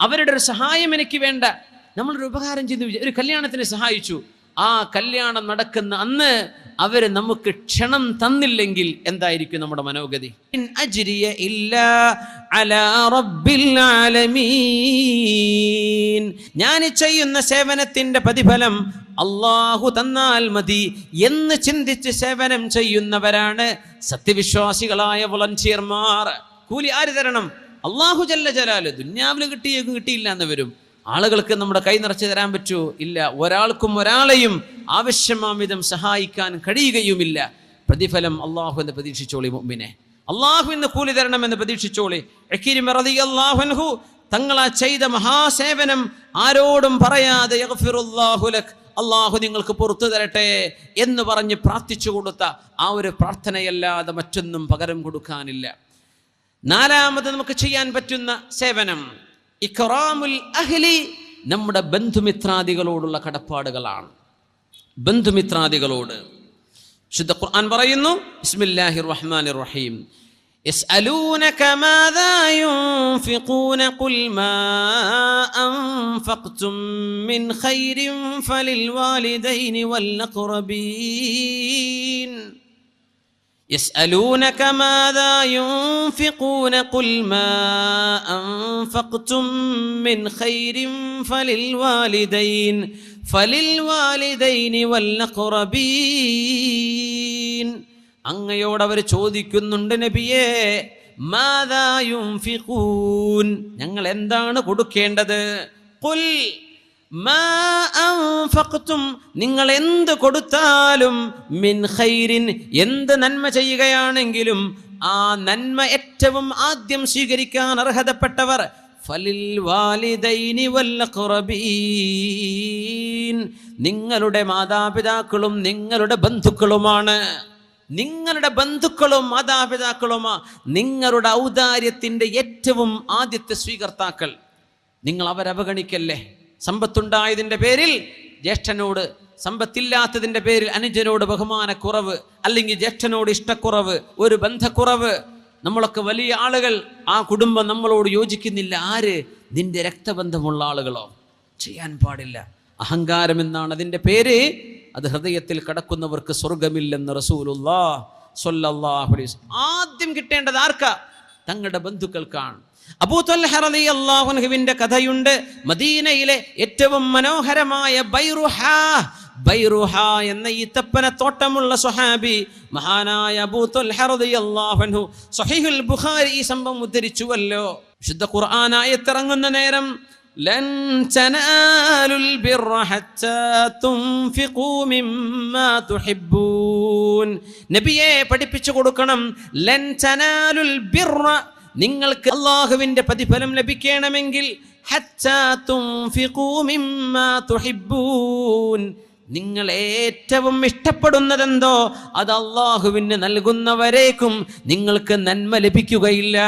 അവരുടെ ഒരു സഹായം എനിക്ക് വേണ്ട. നമ്മളൊരു ഉപകാരം ചെയ്തു, ഒരു കല്യാണത്തിന് സഹായിച്ചു, ആ കല്യാണം നടക്കുന്ന അന്ന് അവര് നമുക്ക് ക്ഷണം തന്നില്ലെങ്കിൽ എന്തായിരിക്കും നമ്മുടെ മനോഗതി? ഇൻ അജ്രിയ ഇല്ലാ അലാ റബ്ബിൽ ആലമീൻ. ഞാൻ ചെയ്യുന്ന സേവനത്തിന്റെ പ്രതിഫലം അല്ലാഹു തന്നാൽ മതി എന്ന് ചിന്തിച്ച് സേവനം ചെയ്യുന്നവരാണ് സത്യവിശ്വാസികളായ വോളണ്ടിയർമാർ. കൂലി ആര് തരണം? അല്ലാഹു ജല്ല ജലാല്. ദുന്യാവിലും കിട്ടിയില്ല എന്ന് വരും. ആളുകൾക്ക് നമ്മുടെ കൈ നിറച്ച് തരാൻ പറ്റുമോ? ഇല്ല. ഒരാൾക്കും ഒരാളെയും ആവശ്യമാം വിധം സഹായിക്കാൻ കഴിയുകയുമില്ല. പ്രതിഫലം അള്ളാഹു എന്ന് പ്രതീക്ഷിച്ചോളി മുഅ്മിനെ. അള്ളാഹു എന്ന് കൂലി തരണമെന്ന് പ്രതീക്ഷിച്ചോളി. ഇക്രിമ റളിയല്ലാഹു അൻഹു തങ്ങളാ ചെയ്ത മഹാസേവനം ആരോടും പറയാതെ യഗ്ഫിറുല്ലാഹു ലക്, അള്ളാഹു നിങ്ങൾക്ക് പുറത്തു തരട്ടെ എന്ന് പറഞ്ഞ് പ്രാർത്ഥിച്ചു കൊടുത്ത ആ ഒരു പ്രാർത്ഥനയല്ലാതെ മറ്റൊന്നും പകരം കൊടുക്കാനില്ല. നാലാമത് നമുക്ക് ചെയ്യാൻ പറ്റുന്ന സേവനം ഇക്റാമുൽ അഹ്ലി, നമ്മുടെ ബന്ധുമിത്രാദികളോടുള്ള കടപ്പാടുകളാണ്. ബന്ധുമിത്രാദികളോട് ശുദ്ധ ഖുർആൻ പറയുന്നു, ബിസ്മില്ലാഹിർ റഹ്മാനിർ റഹീം, യസ്അലൂനക മാദാ യുൻഫിഖൂന ഖുൽ മാ അൻഫഖ്തും മിൻ ഖൈരിൻ ഫലിൽ വാലിദൈനി വൽ അഖ്റബീൻ. يسألونك ماذا ينفقون قل ما أنفقتم من خير فللوالدين والأقربين. അങ്ങയോട് അവർ ചോദിക്കുന്നുണ്ട് നബിയേ, മാദാ യുൻഫിഖൂൻ, ഞങ്ങൾ എന്താണ് കൊടുക്കേണ്ടത്? ഖുൽ മാ അൻഫഖ്തും, നിങ്ങൾ എന്ത് കൊടുത്താലും, മിൻ ഖൈരിൻ, എന്ത് നന്മ ചെയ്യുകയാണെങ്കിലും ആ നന്മ ഏറ്റവും ആദ്യം സ്വീകരിക്കാൻ അർഹതപ്പെട്ടവർ ഫലിൽ വാലിദൈനി വൽ അഖ്റബീൻ, നിങ്ങളുടെ മാതാപിതാക്കളും നിങ്ങളുടെ ബന്ധുക്കളുമാണ്. നിങ്ങളുടെ ബന്ധുക്കളും മാതാപിതാക്കളുമാ നിങ്ങളുടെ ഔദാര്യത്തിന്റെ ഏറ്റവും ആദ്യത്തെ സ്വീകർത്താക്കൾ. നിങ്ങൾ അവരവഗണിക്കല്ലേ. സമ്പത്തുണ്ടായതിൻ്റെ പേരിൽ ജ്യേഷ്ഠനോട്, സമ്പത്തില്ലാത്തതിൻ്റെ പേരിൽ അനുജനോട് ബഹുമാനക്കുറവ്, അല്ലെങ്കിൽ ജ്യേഷ്ഠനോട് ഇഷ്ടക്കുറവ്, ഒരു ബന്ധക്കുറവ്. നമ്മളൊക്കെ വലിയ ആളുകൾ, ആ കുടുംബം നമ്മളോട് യോജിക്കുന്നില്ല. ആര്? നിന്റെ രക്തബന്ധമുള്ള ആളുകളോ? ചെയ്യാൻ പാടില്ല. അഹങ്കാരം എന്നാണ് അതിൻ്റെ പേര്. അത് ഹൃദയത്തിൽ കടക്കുന്നവർക്ക് സ്വർഗമില്ലെന്ന് റസൂലുള്ളാഹി സ്വല്ലല്ലാഹു അലൈഹി വസല്ലം. ആദ്യം കിട്ടേണ്ടത് ആർക്കാ? തങ്ങളുടെ ബന്ധുക്കൾക്കാണ്. അബൂ ത്വൽഹ റളിയല്ലാഹു അൻഹുവിന്റെ കഥയുണ്ട്. മദീനയിലെ ഏറ്റവും മനോഹരമായ ബൈറുഹ എന്ന ഈത്തപ്പന തോട്ടമുള്ള സ്വഹാബി മഹാനായ അബൂ ത്വൽഹ റളിയല്ലാഹു അൻഹു സ്വഹീഹുൽ ബുഖാരി ഈ സംഭവം ഉദ്ധരിച്ചുവല്ലോ. വിശുദ്ധ ഖുർആൻ ആയത്തിറങ്ങുന്ന നേരം, ലൻ തനാലുൽ ബിർറ ഹത്താ തുൻഫിഖൂ മിമ്മാ തുഹിബ്ബൂൻ. നബിയെ പഠിപ്പിച്ചു കൊടുക്കണം. ലൻ തനാലുൽ ബിർറ, നിങ്ങൾക്ക് അല്ലാഹുവിന്റെ പ്രതിഫലം ലഭിക്കണമെങ്കിൽ, ഹത്താ തുൻഫിഖൂ മിമ്മാ തുഹിബ്ബൂൻ, നിങ്ങൾ ഏറ്റവും ഇഷ്ടപ്പെടുന്നതെന്തോ അത് അല്ലാഹുവിന് നൽകുന്നവരേക്കും നിങ്ങൾക്ക് നന്മ ലഭിക്കുകയില്ല.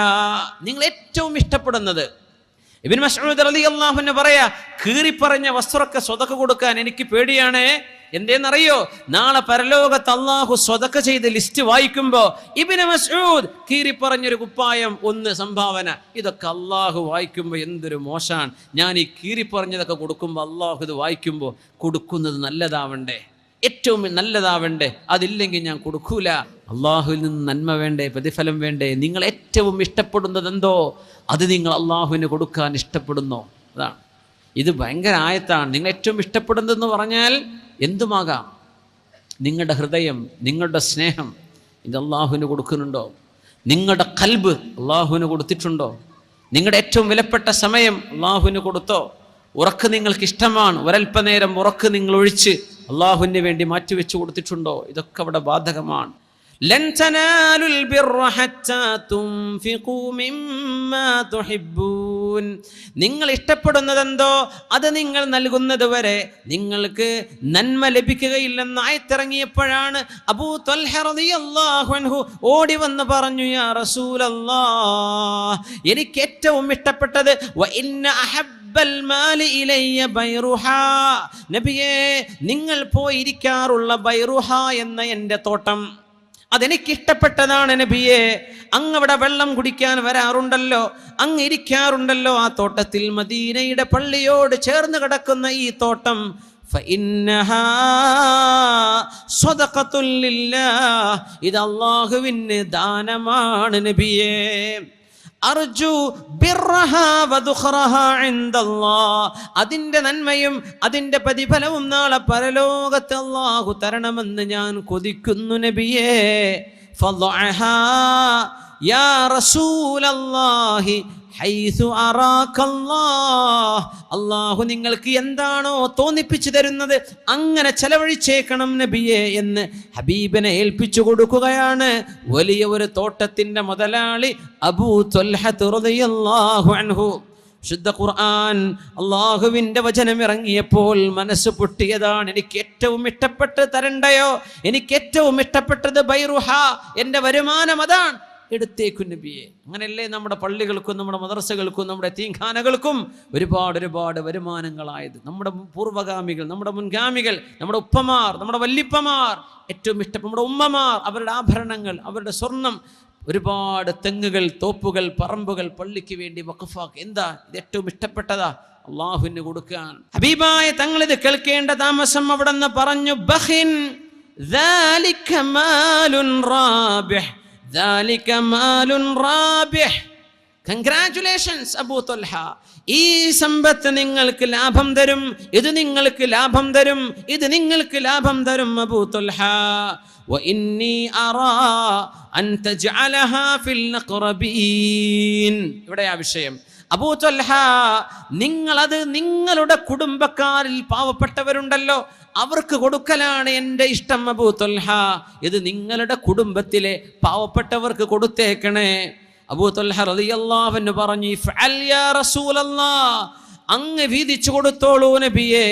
നിങ്ങൾ ഏറ്റവും ഇഷ്ടപ്പെടുന്നത്. ഇബ്നു മസ്ഊദ് റളിയല്ലാഹു അൻഹു പറയാ, കീറിപ്പറഞ്ഞ വസ്ത്രമൊക്കെ സ്വതക്ക കൊടുക്കാൻ എനിക്ക് പേടിയാണ്. എന്തേന്നറിയോ? നാളെ പരലോകത്ത് അല്ലാഹു സ്വതക്ക ചെയ്ത് ലിസ്റ്റ് വായിക്കുമ്പോ ഇബ്നു മസ്ഊദ് കീറിപ്പറഞ്ഞൊരു കുപ്പായം, ഒന്ന് സംഭാവന, ഇതൊക്കെ അല്ലാഹു വായിക്കുമ്പോൾ എന്തൊരു മോശാണ്. ഞാൻ ഈ കീറിപ്പറഞ്ഞതൊക്കെ കൊടുക്കുമ്പോൾ അല്ലാഹു ഇത് വായിക്കുമ്പോൾ കൊടുക്കുന്നത് നല്ലതാവണ്ടേ, ഏറ്റവും നല്ലതാവണ്ടേ. അതില്ലെങ്കിൽ ഞാൻ കൊടുക്കൂല. അള്ളാഹുവിൽ നിന്ന് നന്മ വേണ്ടേ, പ്രതിഫലം വേണ്ടേ. നിങ്ങൾ ഏറ്റവും ഇഷ്ടപ്പെടുന്നത് എന്തോ അത് നിങ്ങൾ അള്ളാഹുവിന് കൊടുക്കാൻ ഇഷ്ടപ്പെടുന്നോ? അതാണ്. ഇത് ഭയങ്കര ആയത്താണ്. നിങ്ങൾ ഏറ്റവും ഇഷ്ടപ്പെടുന്നതെന്ന് പറഞ്ഞാൽ എന്തുമാകാം. നിങ്ങളുടെ ഹൃദയം, നിങ്ങളുടെ സ്നേഹം ഇത് അള്ളാഹുവിന് കൊടുക്കുന്നുണ്ടോ? നിങ്ങളുടെ ഖൽബ് അള്ളാഹുവിന് കൊടുത്തിട്ടുണ്ടോ? നിങ്ങളുടെ ഏറ്റവും വിലപ്പെട്ട സമയം അള്ളാഹുവിന് കൊടുത്തോ? ഉറക്ക് നിങ്ങൾക്ക് ഇഷ്ടമാണ്, ഒരൽപ്പനേരം ഉറക്ക് നിങ്ങൾ ഒഴിച്ച് അള്ളാഹുവിന് വേണ്ടി മാറ്റിവെച്ച് കൊടുത്തിട്ടുണ്ടോ? ഇതൊക്കെ അവിടെ ബാധകമാണ്. ലൻ തനാലുൽ ബിർറ ഹത്താ തുൻഫിഖൂ മിമ്മാ തുഹിബ്ബൂൻ, നിങ്ങൾ ഇഷ്ടപ്പെടുന്നതെന്തോ അത് നിങ്ങൾ നൽകുന്നത് വരെ നിങ്ങൾക്ക് നന്മ ലഭിക്കുകയില്ലെന്ന് ആയത്തിറങ്ങിയപ്പോഴാണ് അബൂ ത്വൽഹ റളിയല്ലാഹു അൻഹു ഓടി വന്ന് പറഞ്ഞു, യാ റസൂലല്ലാഹ്, എനിക്ക് ഏറ്റവും ഇഷ്ടപ്പെട്ടത് വ ഇന്ന അഹബ്ബൽ മാലി ഇലയ്യ ബൈറുഹ, നബിയേ നിങ്ങൾ പോയിരിക്കാറുള്ള ബൈറുഹ എന്ന എൻ്റെ തോട്ടം. അതെനിക്കിഷ്ടപ്പെട്ടതാണ് നബിയെ. അങ്ങവിടെ വെള്ളം കുടിക്കാൻ വരാറുണ്ടല്ലോ, അങ്ങ് ഇരിക്കാറുണ്ടല്ലോ ആ തോട്ടത്തിൽ. മദീനയുടെ പള്ളിയോട് ചേർന്ന് കിടക്കുന്ന ഈ തോട്ടം, ഫഇന്നഹാ സ്വദഖത്തുൽ ലില്ലാഹ്, ഇത് അല്ലാഹുവിന് ദാനമാണ് നബിയേ. അർജു ബിർറഹാ വദുഖറഹാ ഇൻദല്ലാഹ്, അതിന്റെ നന്മയും അതിന്റെ പ്രതിഫലവും നാളെ പരലോകത്ത് അല്ലാഹു തരണമെന്ന് ഞാൻ കൊതിക്കുന്നു നബിയേ. ഫളഅഹാ യാ റസൂലല്ലാഹി ഹൈസു അറാകല്ലാഹ്, അല്ലാഹു നിങ്ങൾക്ക് എന്താണോ തോന്നിപ്പിച്ചു തരുന്നത് അങ്ങനെ ചെലവഴിച്ചേക്കണം നബിയെ എന്ന് ഹബീബിനെ ഏൽപ്പിച്ചു കൊടുക്കുകയാണ് വലിയ ഒരു തോട്ടത്തിന്റെ മുതലാളി അബൂ ത്വൽഹത്ത് റളിയല്ലാഹു അൻഹു. ശുദ്ധ ഖുർആൻ അല്ലാഹുവിന്റെ വചനം ഇറങ്ങിയപ്പോൾ മനസ്സ് പൊട്ടിയതാണ്. എനിക്ക് ഏറ്റവും ഇഷ്ടപ്പെട്ട് തരണ്ടയോ, എനിക്ക് ഏറ്റവും ഇഷ്ടപ്പെട്ടത് ബൈറുഹ, എൻ്റെ വരുമാനം അതാണ്, എടുത്തേക്കും നബിയെ. അങ്ങനെയല്ലേ നമ്മുടെ പള്ളികൾക്കും നമ്മുടെ മദ്രസകൾക്കും നമ്മുടെ തീഖാനകൾക്കും ഒരുപാട് ഒരുപാട് വരുമാനങ്ങളായത്. നമ്മുടെ പൂർവ്വഗാമികൾ, നമ്മുടെ മുൻഗാമികൾ, നമ്മുടെ ഉപ്പമാർ, നമ്മുടെ വല്ലിപ്പമാർ, ഏറ്റവും ഇഷ്ടപ്പെട്ട നമ്മുടെ ഉമ്മമാർ, അവരുടെ ആഭരണങ്ങൾ, അവരുടെ സ്വർണം, ഒരുപാട് തെങ്ങുകൾ, തോപ്പുകൾ, പറമ്പുകൾ പള്ളിക്ക് വേണ്ടി വഖഫാക്കി. എന്താ ഇത്? ഏറ്റവും ഇഷ്ടപ്പെട്ടതാ, അള്ളാഹുവിന് കൊടുക്കാൻ. ഹബീബായ തങ്ങൾ ഇത് കേൾക്കേണ്ട താമസം അവിടെ നിന്ന് പറഞ്ഞു, ബഖിൻ ദാലിക മാലുൻ റാബിഹ്, ദാലിക മാലുൻ റാബിഹ്. കൺഗ്രാറ്റുലേഷൻസ് അബൂ ത്വൽഹ, ഈ സമ്പത്ത് നിങ്ങൾക്ക് ലാഭം തരും, ഇത് നിങ്ങൾക്ക് ലാഭം തരും, ഇത് നിങ്ങൾക്ക് ലാഭം തരും അബൂ ത്വൽഹ. وإني أرى أن تجعلها في الأقربين. ഇവിടെയാ വിഷയം. അബൂ ത്വൽഹ, നിങ്ങളത് നിങ്ങളുടെ കുടുംബക്കാരിൽ പാവപ്പെട്ടവരുണ്ടല്ലോ അവർക്ക് കൊടുക്കലാണ് എൻ്റെ ഇഷ്ടം അബൂ ത്വൽഹ. ഇത് നിങ്ങളുടെ കുടുംബത്തിലെ പാവപ്പെട്ടവർക്ക് കൊടുത്തേക്കണേ. അബൂ ത്വൽഹ റളിയല്ലാഹു അൻഹു പറഞ്ഞു, ഇഫ്അൽ യാ റസൂലല്ലാഹ്, അങ്ങ് വീതിച്ചു കൊടുത്തോളൂ നബിയേ.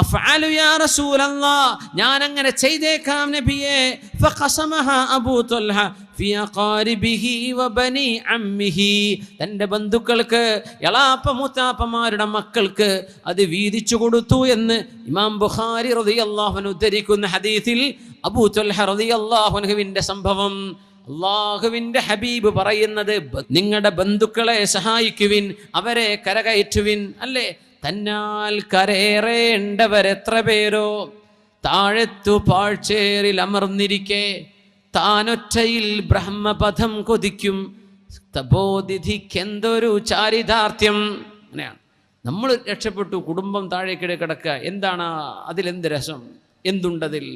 അഫ്അലു യാ റസൂലല്ലാഹ്, ഞാൻ അങ്ങനെ ചെയ്തേക്കാം നബിയേ. ഫഖസമഹ അബൂ ത്വൽഹ ഫി അഖാരിബിഹി വബനി അമ്മിഹി, തൻ്റെ ബന്ധുക്കൾക്ക്, എളാപ്പ മൂത്താപ്പമാരുടെ മക്കൾക്ക് അത് വീതിച്ചു കൊടുത്തു എന്ന് ഇമാം ബുഖാരി റളിയല്ലാഹു അൻഹു ഉദ്ധരിക്കുന്ന ഹദീസിൽ അബൂ ത്വൽഹ റളിയല്ലാഹു അൻഹുവിൻ്റെ സംഭവം അള്ളാഹുവിൻ്റെ ഹബീബ് പറയുന്നത്, നിങ്ങളുടെ ബന്ധുക്കളെ സഹായിക്കുവിൻ, അവരെ കരകയറ്റുവിൻ. അല്ലേ, തന്നാൽ കരേറേണ്ടവരെത്ര പേരോ താഴത്തു പാഴ്ചേറിൽ അമർന്നിരിക്കെ താനൊറ്റയിൽ ബ്രഹ്മപഥം കൊതിക്കും. തപോനിധിക്കെന്തൊരു ചാരിതാർത്ഥ്യം. അങ്ങനെയാണ് നമ്മൾ രക്ഷപ്പെട്ടു, കുടുംബം താഴേക്കിടെ കിടക്കുക. എന്താണ് അതിലെന്ത് രസം, എന്തുണ്ടതിൽ?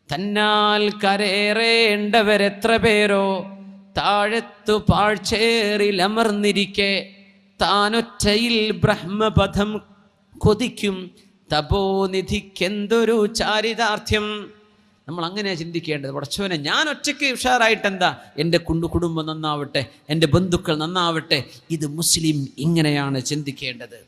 തന്നാൽ കരേറേണ്ടവരെത്ര പേരോ താഴത്തു പാഴ്ചേറിൽ അമർന്നിരിക്കെ താനൊറ്റയിൽ ബ്രഹ്മപഥം കൊതിക്കും. തപോനിധിക്കെന്തൊരു ചാരിതാർത്ഥ്യം. നമ്മൾ അങ്ങനെയാണ് ചിന്തിക്കേണ്ടത്. പടച്ചോനെ, ഞാൻ ഒറ്റയ്ക്ക് ഉഷാറായിട്ടെന്താ, എൻ്റെ കുടുംബം നന്നാവട്ടെ, എൻ്റെ ബന്ധുക്കൾ നന്നാവട്ടെ. ഇത് മുസ്ലിം ഇങ്ങനെയാണ് ചിന്തിക്കേണ്ടത്.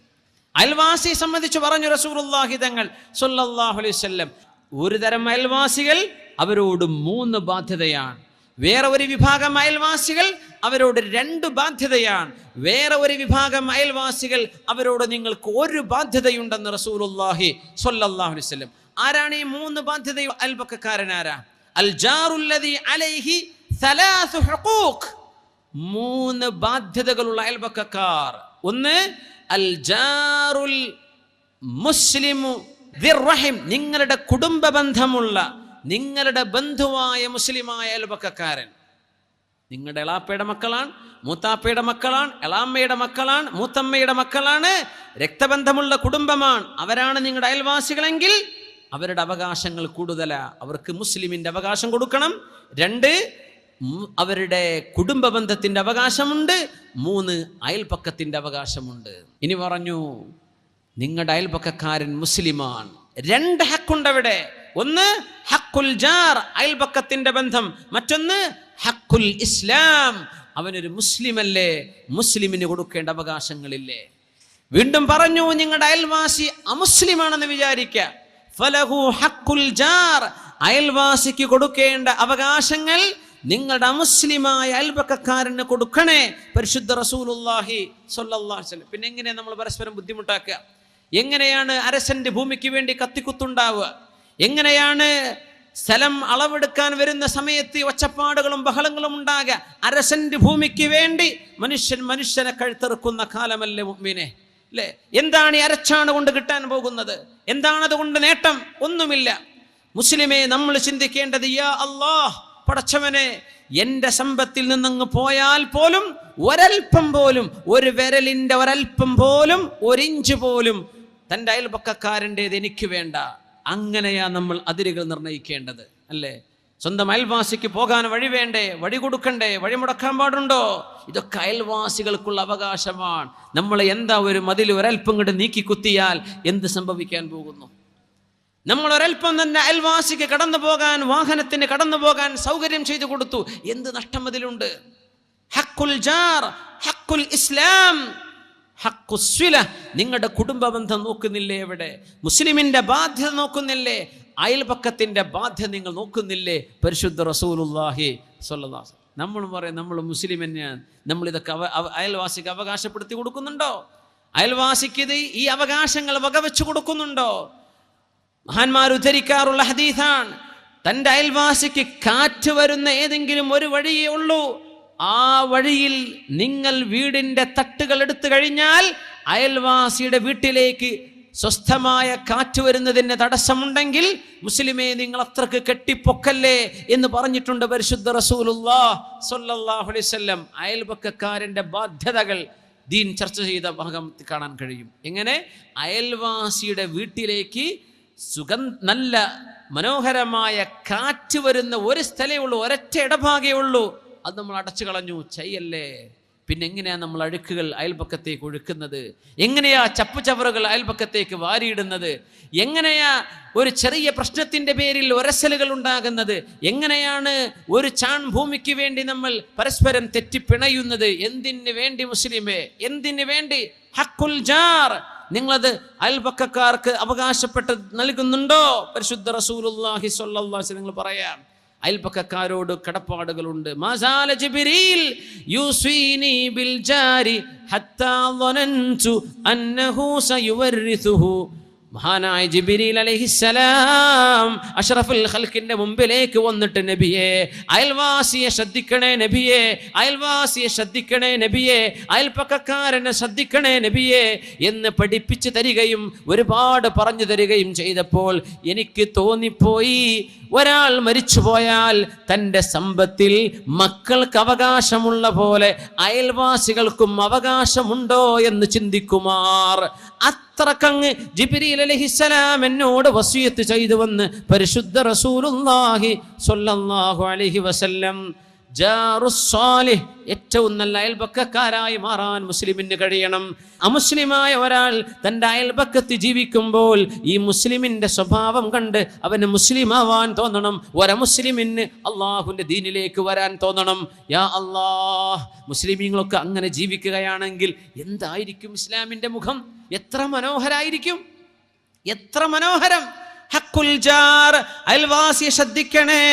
അയൽവാസിയെ സംബന്ധിച്ച് പറഞ്ഞു റസൂലുള്ളാഹി തങ്ങൾ സ്വല്ലല്ലാഹു അലൈഹി വസല്ലം, ഒരു തരം അയൽവാസികൾ, അവരോട് 3 ബാധ്യതയാണ്. വേറെ ഒരു വിഭാഗം അയൽവാസികൾ, അവരോട് 2 ബാധ്യതയാണ്. വേറെ ഒരു വിഭാഗം അയൽവാസികൾ, അവരോട് നിങ്ങൾക്ക് 1 ബാധ്യതയുണ്ടെന്ന് റസൂലുള്ളാഹി സ്വല്ലല്ലാഹു അലൈഹി വസല്ലം. ആരാണ് ഈ 3 ബാധ്യത? അയൽപക്കക്കാരനാരാ? അൽ ജാറുല്ലദി അലൈഹി 3 ഹുഖൂഖ്, 3 ബാധ്യതകളുള്ള അയൽപക്കക്കാർ. ഒന്ന്, അൽ ജാറുൽ മുസ്ലിമു ദിർറഹിം, നിങ്ങളുടെ കുടുംബ ബന്ധമുള്ള, നിങ്ങളുടെ ബന്ധുവായ മുസ്ലിമായ അയൽപക്കക്കാരൻ. നിങ്ങളുടെ എളാപ്പയുടെ മക്കളാണ്, മൂത്താപ്പയുടെ മക്കളാണ്, എളാമ്മയുടെ മക്കളാണ്, മൂത്തമ്മയുടെ മക്കളാണ്, രക്തബന്ധമുള്ള കുടുംബമാണ്. അവരാണ് നിങ്ങളുടെ അയൽവാസികളെങ്കിൽ അവരുടെ അവകാശങ്ങൾ കൂടുതലാ. അവർക്ക് മുസ്ലിമിൻ്റെ അവകാശം കൊടുക്കണം. 2, അവരുടെ കുടുംബ ബന്ധത്തിൻ്റെ അവകാശമുണ്ട്. 3, അയൽപക്കത്തിൻ്റെ അവകാശമുണ്ട്. ഇനി പറഞ്ഞു, നിങ്ങളുടെ അയൽപക്കക്കാരൻ മുസ്ലിമാണ്. 2 ഹക്കുണ്ട് അവിടെ. ഒന്ന് ഹക്കുൽ ജാർ, അയൽപക്കത്തിന്റെ ബന്ധം. മറ്റൊന്ന് ഹക്കുൽ ഇസ്ലാം, അവനൊരു മുസ്ലിമല്ലേ, മുസ്ലിമിന് കൊടുക്കേണ്ട അവകാശങ്ങളില്ലേ. വീണ്ടും പറഞ്ഞു, നിങ്ങളുടെ അയൽവാസി അമുസ്ലിമാണെന്ന് വിചാരിക്കുക, ഫലഹു ഹക്കുൽ ജാർ, അയൽവാസിക്ക് കൊടുക്കേണ്ട അവകാശങ്ങൾ നിങ്ങളുടെ അമുസ്ലിമായ അയൽപക്കക്കാരന് കൊടുക്കണേ. പരിശുദ്ധ റസൂലുള്ളാഹി സ്വല്ലല്ലാഹു അലൈഹി വസല്ലം. പിന്നെ എങ്ങനെയാണ് നമ്മൾ പരസ്പരം ബുദ്ധിമുട്ടാക്കുക? എങ്ങനെയാണ് അരസന്റെ ഭൂമിക്ക് വേണ്ടി കത്തിക്കുത്തുണ്ടാവുക? എങ്ങനെയാണ് സ്ഥലം അളവെടുക്കാൻ വരുന്ന സമയത്ത് ഒച്ചപ്പാടുകളും ബഹളങ്ങളും ഉണ്ടാകുക. 1/2 സെന്റ് ഭൂമിക്ക് വേണ്ടി മനുഷ്യനെ കഴുത്തെറുക്കുന്ന കാലമല്ലേ മുഅ്മിനെ, അല്ലേ? എന്താണ് ഈ അരച്ചാണ് കൊണ്ട് കിട്ടാൻ പോകുന്നത്? എന്താണ് അതുകൊണ്ട് നേട്ടം? ഒന്നുമില്ല. മുസ്ലിമേ, നമ്മൾ ചിന്തിക്കേണ്ടത്, യാ അല്ലാഹ്, പടച്ചവനെ, എന്റെ സമ്പത്തിൽ നിന്നങ്ങ് പോയാൽ പോലും ഒരൽപ്പം പോലും, ഒരു വിരലിന്റെ ഒരൽപ്പം പോലും, 1 ഇഞ്ച് പോലും തൻ്റെ അയൽപക്കക്കാരൻ്റേത് എനിക്ക് വേണ്ട. അങ്ങനെയാ നമ്മൾ അതിരുകൾ നിർണ്ണയിക്കേണ്ടത്, അല്ലേ? സ്വന്തം അയൽവാസിക്ക് പോകാൻ വഴി വേണ്ടേ? വഴി കൊടുക്കണ്ടേ? വഴി മുടക്കാൻ പാടുണ്ടോ? ഇതൊക്കെ അയൽവാസികൾക്കുള്ള അവകാശമാണ്. നമ്മൾ എന്താ ഒരു മതിൽ ഒരൽപ്പം കൊണ്ട് നീക്കി കുത്തിയാൽ എന്ത് സംഭവിക്കാൻ പോകുന്നു? നമ്മൾ ഒരൽപ്പം തന്നെ അയൽവാസിക്ക് കടന്നു പോകാൻ, വാഹനത്തിന് കടന്നു പോകാൻ സൗകര്യം ചെയ്തു കൊടുത്തു. എന്ത് നഷ്ടം അതിലുണ്ട്? ഹഖുൽ ജാർ, ഹഖുൽ ഇസ്ലാം, ഹഖുസ്വില. നിങ്ങളുടെ കുടുംബ ബന്ധം നോക്കുന്നില്ലേ? എവിടെ? മുസ്ലിമിന്റെ ബാധ്യത നോക്കുന്നില്ലേ? അയൽപക്കത്തിന്റെ ബാധ്യത നിങ്ങൾ നോക്കുന്നില്ലേ? പരിശുദ്ധ റസൂലുള്ളാഹി സ്വല്ലല്ലാഹു അലൈഹി വസല്ലം നമ്മൾ പറയും നമ്മൾ മുസ്ലിം തന്നെയാണ്. നമ്മളിതൊക്കെ അയൽവാസിക്ക് അവകാശപ്പെടുത്തി കൊടുക്കുന്നുണ്ടോ? അയൽവാസിക്ക് ഈ അവകാശങ്ങൾ വകവെച്ചു കൊടുക്കുന്നുണ്ടോ? മഹാന്മാർ ഉദ്ധരിക്കാറുള്ള ഹദീസാണ്, തൻ്റെ അയൽവാസിക്ക് കാറ്റ് വരുന്ന ഏതെങ്കിലും ഒരു വഴിയേ ഉള്ളൂ. ആ വഴിയിൽ നിങ്ങൾ വീടിന്റെ തട്ടുകൾ എടുത്തു കഴിഞ്ഞാൽ അയൽവാസിയുടെ വീട്ടിലേക്ക് സ്വസ്ഥമായ കാറ്റ് വരുന്നതിന് തടസ്സമുണ്ടെങ്കിൽ മുസ്ലിമേ, നിങ്ങൾ അത്രക്ക് കെട്ടിപ്പൊക്കല്ലേ എന്ന് പറഞ്ഞിട്ടുണ്ട് പരിശുദ്ധ റസൂലുള്ളാഹി സ്വല്ലല്ലാഹു അലൈഹി വസല്ലം. അയൽപക്കക്കാരന്റെ ബാധ്യതകൾ ദീൻ ചർച്ച ചെയ്ത ഭാഗം കാണാൻ കഴിയും. എങ്ങനെ അയൽവാസിയുടെ വീട്ടിലേക്ക് നല്ല മനോഹരമായ കാറ്റ് വരുന്ന ഒരു സ്ഥലമേ ഉള്ളൂ, ഒരൊറ്റ ഇടഭാഗേ ഉള്ളൂ. അത് നമ്മൾ അടച്ചു കളഞ്ഞു. ചെയ്യല്ലേ? പിന്നെ എങ്ങനെയാ നമ്മൾ അഴുക്കുകൾ അയൽപക്കത്തേക്ക് ഒഴുക്കുന്നത്? എങ്ങനെയാ ചപ്പുചവറുകൾ അയൽപക്കത്തേക്ക് വാരിയിടുന്നത്? എങ്ങനെയാ ഒരു ചെറിയ പ്രശ്നത്തിന്റെ പേരിൽ ഒരസലുകൾ ഉണ്ടാകുന്നത്? എങ്ങനെയാണ് ഒരു ചാൺ ഭൂമിക്ക് വേണ്ടി നമ്മൾ പരസ്പരം തെറ്റിപ്പിണയുന്നത്? എന്തിനു വേണ്ടി മുസ്ലിമേ? എന്തിനു വേണ്ടി? ഹഖുൽ ജാർ, നിങ്ങളത് അയൽപക്കക്കാർക്ക് അവകാശപ്പെട്ട് നൽകുന്നുണ്ടോ? പരിശുദ്ധ റസൂലുള്ളാഹി സ്വല്ലല്ലാഹു അലൈഹി വസല്ലം നിങ്ങൾ പറയാം, അയൽപക്കക്കാരോട് കടപ്പാടുകളുണ്ട്. മാസാല ജിബ്രീൽ യുസ്വീനി ബിൽ ജാരി ഹത്താ ളനൻതു അന്നഹു സയുവരിസുഹു. മഹാനായ ജിബ്രീൽ അലൈഹിസ്സലാം അഷ്റഫുൽ ഖൽഖിന്റെ മുമ്പിലേക്ക് വന്നിട്ട്, നബിയെ, അയൽവാസിയെ ശ്രദ്ധിക്കണേ നബിയെ, അയൽവാസിയെ ശ്രദ്ധിക്കണേ നബിയെ, അയൽപക്കക്കാരനെ ശ്രദ്ധിക്കണേ നബിയെ എന്ന് പഠിപ്പിച്ചു തരികയും ഒരുപാട് പറഞ്ഞു തരികയും ചെയ്തപ്പോൾ എനിക്ക് തോന്നിപ്പോയി, ഒരാൾ മരിച്ചുപോയാൽ തൻ്റെ സമ്പത്തിൽ മക്കൾക്ക് അവകാശമുള്ള പോലെ അയൽവാസികൾക്കും അവകാശമുണ്ടോ എന്ന് ചിന്തിക്കുമാർ. അത്രക്കങ്ങ് ജിബ്രീൽ അലൈഹിസ്സലാം എന്നോട് വസിയത്ത് ചെയ്തുവെന്ന് പരിശുദ്ധ റസൂലുള്ളാഹി സ്വല്ലല്ലാഹു അലൈഹി വസല്ലം. ജാറുസ് സാലിഹ്, ഏറ്റവും നല്ല അയൽപക്കക്കാരായി മാറാൻ മുസ്ലിമിന് കഴിയണം. അമുസ്ലിമായ ഒരാൾ തൻ്റെ അയൽപക്കത്ത് ജീവിക്കുമ്പോൾ ഈ മുസ്ലിമിന്റെ സ്വഭാവം കണ്ട് അവന് മുസ്ലിം ആവാൻ തോന്നണം. ഒരമുസ്ലിമിന് അള്ളാഹുവിന്റെ ദീനിലേക്ക് വരാൻ തോന്നണം. യാ അല്ലാഹ്, മുസ്ലിമീങ്ങളൊക്കെ അങ്ങനെ ജീവിക്കുകയാണെങ്കിൽ എന്തായിരിക്കും ഇസ്ലാമിന്റെ മുഖം? എത്ര മനോഹരായിരിക്കും, എത്ര മനോഹരം! ഹഖുൽ ജാർ, അയൽവാസിയെ ശ്രദ്ധിക്കണേ,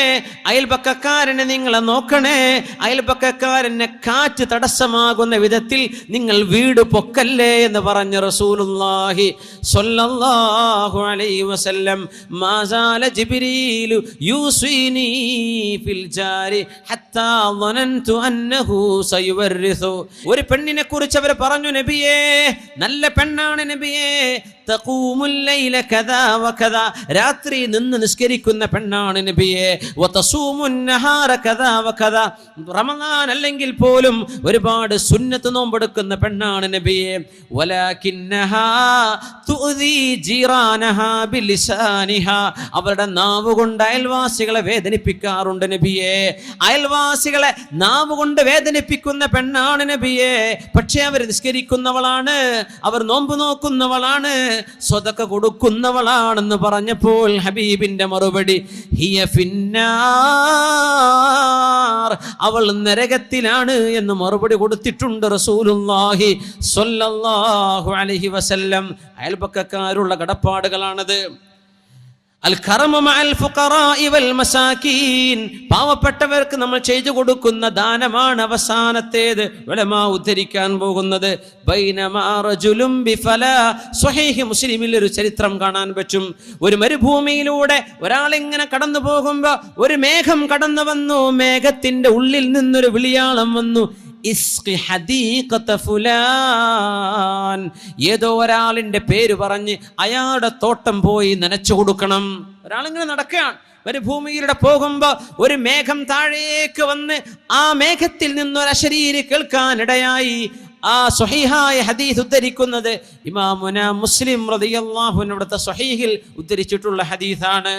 അയൽപക്കക്കാരനെ നിങ്ങളെ നോക്കണേ, അയൽപക്കക്കാരനെ കാറ്റ് തടസ്സമാകുന്ന വിധത്തിൽ നിങ്ങൾ വീട് പൊക്കല്ലേ എന്ന് പറഞ്ഞ റസൂലുള്ളാഹി സ്വല്ലല്ലാഹു അലൈഹി വസല്ലം. മാസാല ജിബ്രീലു യൂസ്വീനി ഫിൽ ജാരി ഹത്താ ളനൻതു അന്നഹു സയുവരിസു. ഒരു പെണ്ണിനെ കുറിച്ച് അവർ പറഞ്ഞു, നബിയേ, നല്ല പെണ്ണാണ് നബിയേ, തഖൂമുൽ ലൈല കദാ വകദാ, രാത്രി നിന്ന് നിസ്കരിക്കുന്ന പെണ്ണാണ് നബിയെ, വതസൂമുൻ നഹാര കദാ വകദാ, റമളാൻ അല്ലെങ്കിൽ പോലും ഒരുപാട് സുന്നത്ത് നോമ്പെടുക്കുന്ന പെണ്ണാണ് നബിയെ, വലാകിന്നഹാ തുഅദി ജീറാനഹാ ബിലിസാനിഹാ, അവരുടെ നാവ് കൊണ്ട് അയൽവാസികളെ വേദനിപ്പിക്കാറുണ്ട് നബിയെ, അയൽവാസികളെ നാവ് കൊണ്ട് വേദനിപ്പിക്കുന്ന പെണ്ണാണ് നബിയെ. പക്ഷേ അവർ നിസ്കരിക്കുന്നവളാണ്, അവർ നോമ്പ് നോക്കുന്നവളാണ്, സ്വതക്ക കൊടുക്കുന്നവളാണെന്ന് പറഞ്ഞപ്പോൾ ഹബീബിന്റെ മറുപടി ഹിയ ഫിന്നാർ, അവൾ നരകത്തിലാണ് എന്ന് മറുപടി കൊടുത്തിട്ടുണ്ട് റസൂലുള്ളാഹി സ്വല്ലല്ലാഹു അലൈഹി വസല്ലം. അയൽപക്കക്കാരുള്ള കടപ്പാടുകളാണത്. അൽ കറമു മഅൽ ഫുഖറാഇ വൽ മസാകീൻ, പാവപ്പെട്ടവർക്ക് നമ്മൾ ചെയ്തു കൊടുക്കുന്ന ദാനമാണ് അവസാനത്തേത്. ഉലമാ ഉദ്ധരിക്കാൻ പോകുന്നത് ബൈനമാ റജുലും ബിഫലാ, സ്വഹീഹ് മുസ്ലിമിൽ ഒരു ചരിത്രം കാണാൻ പറ്റും. ഒരു മരുഭൂമിയിലൂടെ ഒരാൾ ഇങ്ങനെ കടന്നു പോകുമ്പോ ഒരു മേഘം കടന്നു വന്നു. മേഘത്തിന്റെ ഉള്ളിൽ നിന്നൊരു വിളിയാളം വന്നു, ഇസ്ഖി ഹദീഖത ഫുലാൻ. ഏതോ ഒരാളിന്റെ പേര് പറഞ്ഞ് അയാളുടെ തോട്ടം പോയി നനച്ചു കൊടുക്കണം. ഒരാളിങ്ങനെ നടക്കുകയാണ്, മരുഭൂമിയിലൂടെ പോകുമ്പോ ഒരു മേഘം താഴേക്ക് വന്ന് ആ മേഘത്തിൽ നിന്നൊരു അശരീരി കേൾക്കാനിടയായി. ആ സ്വഹീഹായ ഹദീസ് ഉദ്ധരിക്കുന്നത് ഇമാമുന മുസ്ലിം റളിയല്ലാഹു അൻഹു അവിടുത്തെ സ്വഹീഹിൽ ഉദ്ധരിച്ചിട്ടുള്ള ഹദീസാണ്.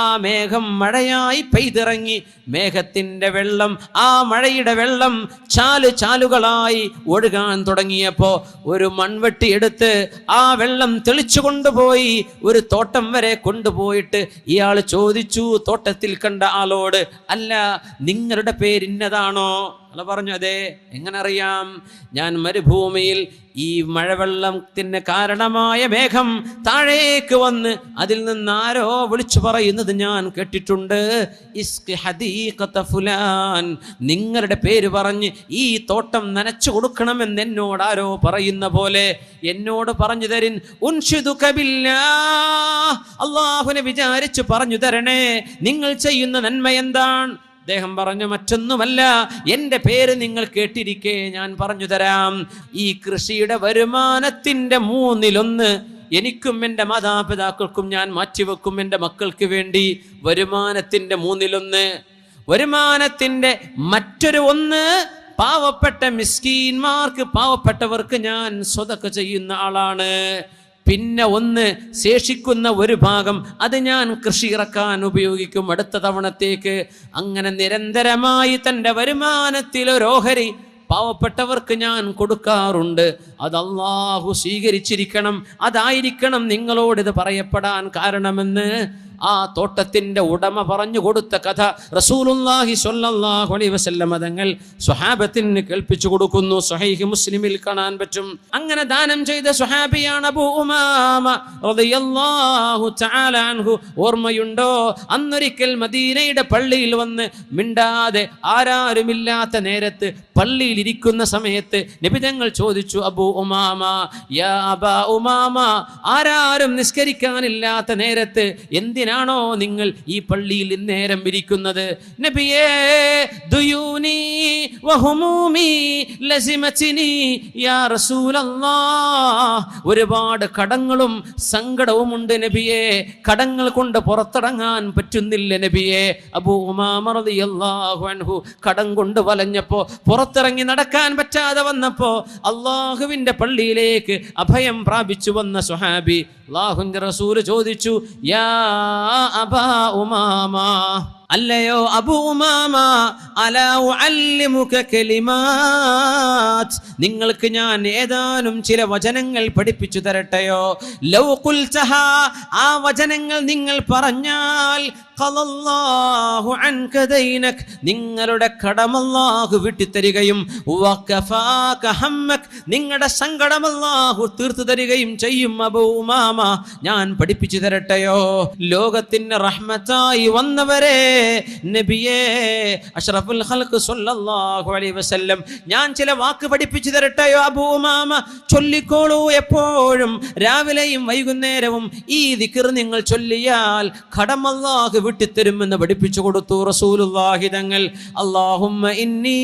ആ മേഘം മഴയായി പെയ്തിറങ്ങി. മേഘത്തിന്റെ വെള്ളം, ആ മഴയുടെ വെള്ളം ചാലുകളായി ഒഴുകാൻ തുടങ്ങിയപ്പോ ഒരു മൺവെട്ടി എടുത്ത് ആ വെള്ളം തെളിച്ചു കൊണ്ടുപോയി ഒരു തോട്ടം വരെ കൊണ്ടുപോയിട്ട് ഇയാൾ ചോദിച്ചു തോട്ടത്തിൽ കണ്ട ആളോട്, അല്ല നിങ്ങളുടെ പേരിന്നതാണോ? അല്ല പറഞ്ഞു, അതെ. എങ്ങനെ അറിയാം? ഞാൻ മരുഭൂമിയിൽ ഈ മഴവെള്ളത്തിന് കാരണമായ മേഘം താഴേക്ക് വന്ന് അതിൽ നിന്ന് ആരോ വിളിച്ചു പറയുന്നത് ഞാൻ കേട്ടിട്ടുണ്ട്, ഇസ്ഖി ഹദീഖത ഫുലാൻ, നിങ്ങളുടെ പേര് പറഞ്ഞ് ഈ തോട്ടം നനച്ചു കൊടുക്കണമെന്ന് എന്നോട് ആരോ പറയുന്ന പോലെ എന്നോട് പറഞ്ഞു തരിൻ. ഉൻഷിദുക ബില്ലാഹ്, അല്ലാഹുവിനെ വിചാരിച്ച് പറഞ്ഞു തരണേ, നിങ്ങൾ ചെയ്യുന്ന നന്മ എന്താണ്? അദ്ദേഹം പറഞ്ഞു, മറ്റൊന്നുമല്ല, എൻ്റെ പേര് നിങ്ങൾ കേട്ടിരിക്കെ ഞാൻ പറഞ്ഞു തരാം. ഈ കൃഷിയുടെ വരുമാനത്തിൻ്റെ 1/3 എനിക്കും എൻ്റെ മാതാപിതാക്കൾക്കും ഞാൻ മാറ്റിവെക്കും, എൻ്റെ മക്കൾക്ക് വേണ്ടി. വരുമാനത്തിൻ്റെ 1/3. വരുമാനത്തിൻ്റെ മറ്റൊരു 1 പാവപ്പെട്ട മിസ്കീന്മാർക്ക്, പാവപ്പെട്ടവർക്ക് ഞാൻ സ്വതക്ക ചെയ്യുന്ന ആളാണ്. പിന്നെ 1 ശേഷിക്കുന്ന ഒരു ഭാഗം അത് ഞാൻ കൃഷി ഇറക്കാൻ ഉപയോഗിക്കും അടുത്ത തവണത്തേക്ക്. അങ്ങനെ നിരന്തരമായി തൻ്റെ വരുമാനത്തിൽ ഒരു ഓഹരി പാവപ്പെട്ടവർക്ക് ഞാൻ കൊടുക്കാറുണ്ട്. അത് അല്ലാഹു സ്വീകരിച്ചിരിക്കണം, അതായിരിക്കണം നിങ്ങളോട് ഇത് പറയപ്പെടാൻ കാരണമെന്ന് ആ തോട്ടത്തിന്റെ ഉടമ പറഞ്ഞു കൊടുത്ത കഥ റസൂലുള്ളാഹി സ്വല്ലല്ലാഹു അലൈഹി വസല്ലം തങ്ങൾ സ്വഹാബത്തിന് കേൾപ്പിച്ചു കൊടുക്കുന്നു. സ്വഹീഹ് മുസ്ലിമിൽ കാണാൻ പറ്റും. അങ്ങനെ ദാനം ചെയ്ത സ്വഹാബിയാണ് അബൂ ഉമാമ റളിയല്ലാഹു തആല അൻഹു. ഓർമ്മയുണ്ടോ? അന്നൊരിക്കൽ മദീനയുടെ പള്ളിയിൽ വന്ന് മിണ്ടാതെ ആരാരുമില്ലാത്ത നേരത്ത് പള്ളിയിൽ ഇരിക്കുന്ന സമയത്ത് നബി തങ്ങൾ ചോദിച്ചു, അബൂ ഉമാമ, യാ അബാ ഉമാമ, ആരാരും നിസ്കരിക്കാനില്ലാത്ത നേരത്ത് എന്തിനാണോ നിങ്ങൾ ഈ പള്ളിയിൽ ഇന്നേരം ഇരിക്കുന്നത്? നബിയേ, ദുയൂനി വഹുമൂമി ലസിമതിനി യാ റസൂലല്ലാഹ്, ഒരുപാട് കടങ്ങളും സങ്കടവും ഉണ്ട് നബിയേ, കടങ്ങൾ കൊണ്ട് പുറത്തിറങ്ങാൻ പറ്റുന്നില്ല നബിയേ. അബൂ ഉമാമ റളിയല്ലാഹു അൻഹു കടം കൊണ്ട് വലഞ്ഞപ്പോ, പുറത്തിറങ്ങി നടക്കാൻ പറ്റാതെ വന്നപ്പോ അള്ളാഹുവിന്റെ പള്ളിയിലേക്ക് അഭയം പ്രാപിച്ചു വന്ന സ്വഹാബി അല്ലാഹുവിന്റെ റസൂൽ ചോദിച്ചു, യാ അബാ ഉമാമ, അല്ലയോ അബൂ ഉമാമ, അലാ ഉഅല്ലിമുക കലിമാത്ത്, നിങ്ങൾക്ക് ഞാൻ ഏതാനും ചില വചനങ്ങൾ പഠിപ്പിച്ചു തരട്ടെയോ? ലൗ ഖുൽതഹാ, ആ വചനങ്ങൾ നിങ്ങൾ പറഞ്ഞാൽ ഖലല്ലാഹു അൻക ദൈനക്, നിങ്ങളുടെ കടം അല്ലാഹു വിട്ടുതരികയും വകഫാക ഹമ്മക്, നിങ്ങളുടെ സങ്കടം അല്ലാഹു തീർത്തു തരികയും ചെയ്യും. അബൂ ഉമാമ, ഞാൻ പഠിപ്പിച്ചു തരട്ടെയോ? ലോകത്തിന് റഹ്മത്തായി വന്നവരെ നബിയേ, അഷ്റഫുൽ ഖൽഖ് സ്വല്ലല്ലാഹു അലൈഹി വസല്ലം, ഞാൻ ചില വാക്ക് പഠിപ്പിച്ചു തരട്ടെയോ? അബൂ ഉമാമ, ചൊല്ലിക്കോളൂ, എപ്പോഴും രാവിലെയും വൈകുന്നേരവും ഈ ദിക്ർ നിങ്ങൾ ചൊല്ലിയാൽ കടം അല്ലാഹു വിട്ടുതരുമെന്ന് പഠിപ്പിച്ചു കൊടുത്തു റസൂലുള്ളാഹി തങ്ങൾ. അല്ലാഹുമ്മ ഇന്നി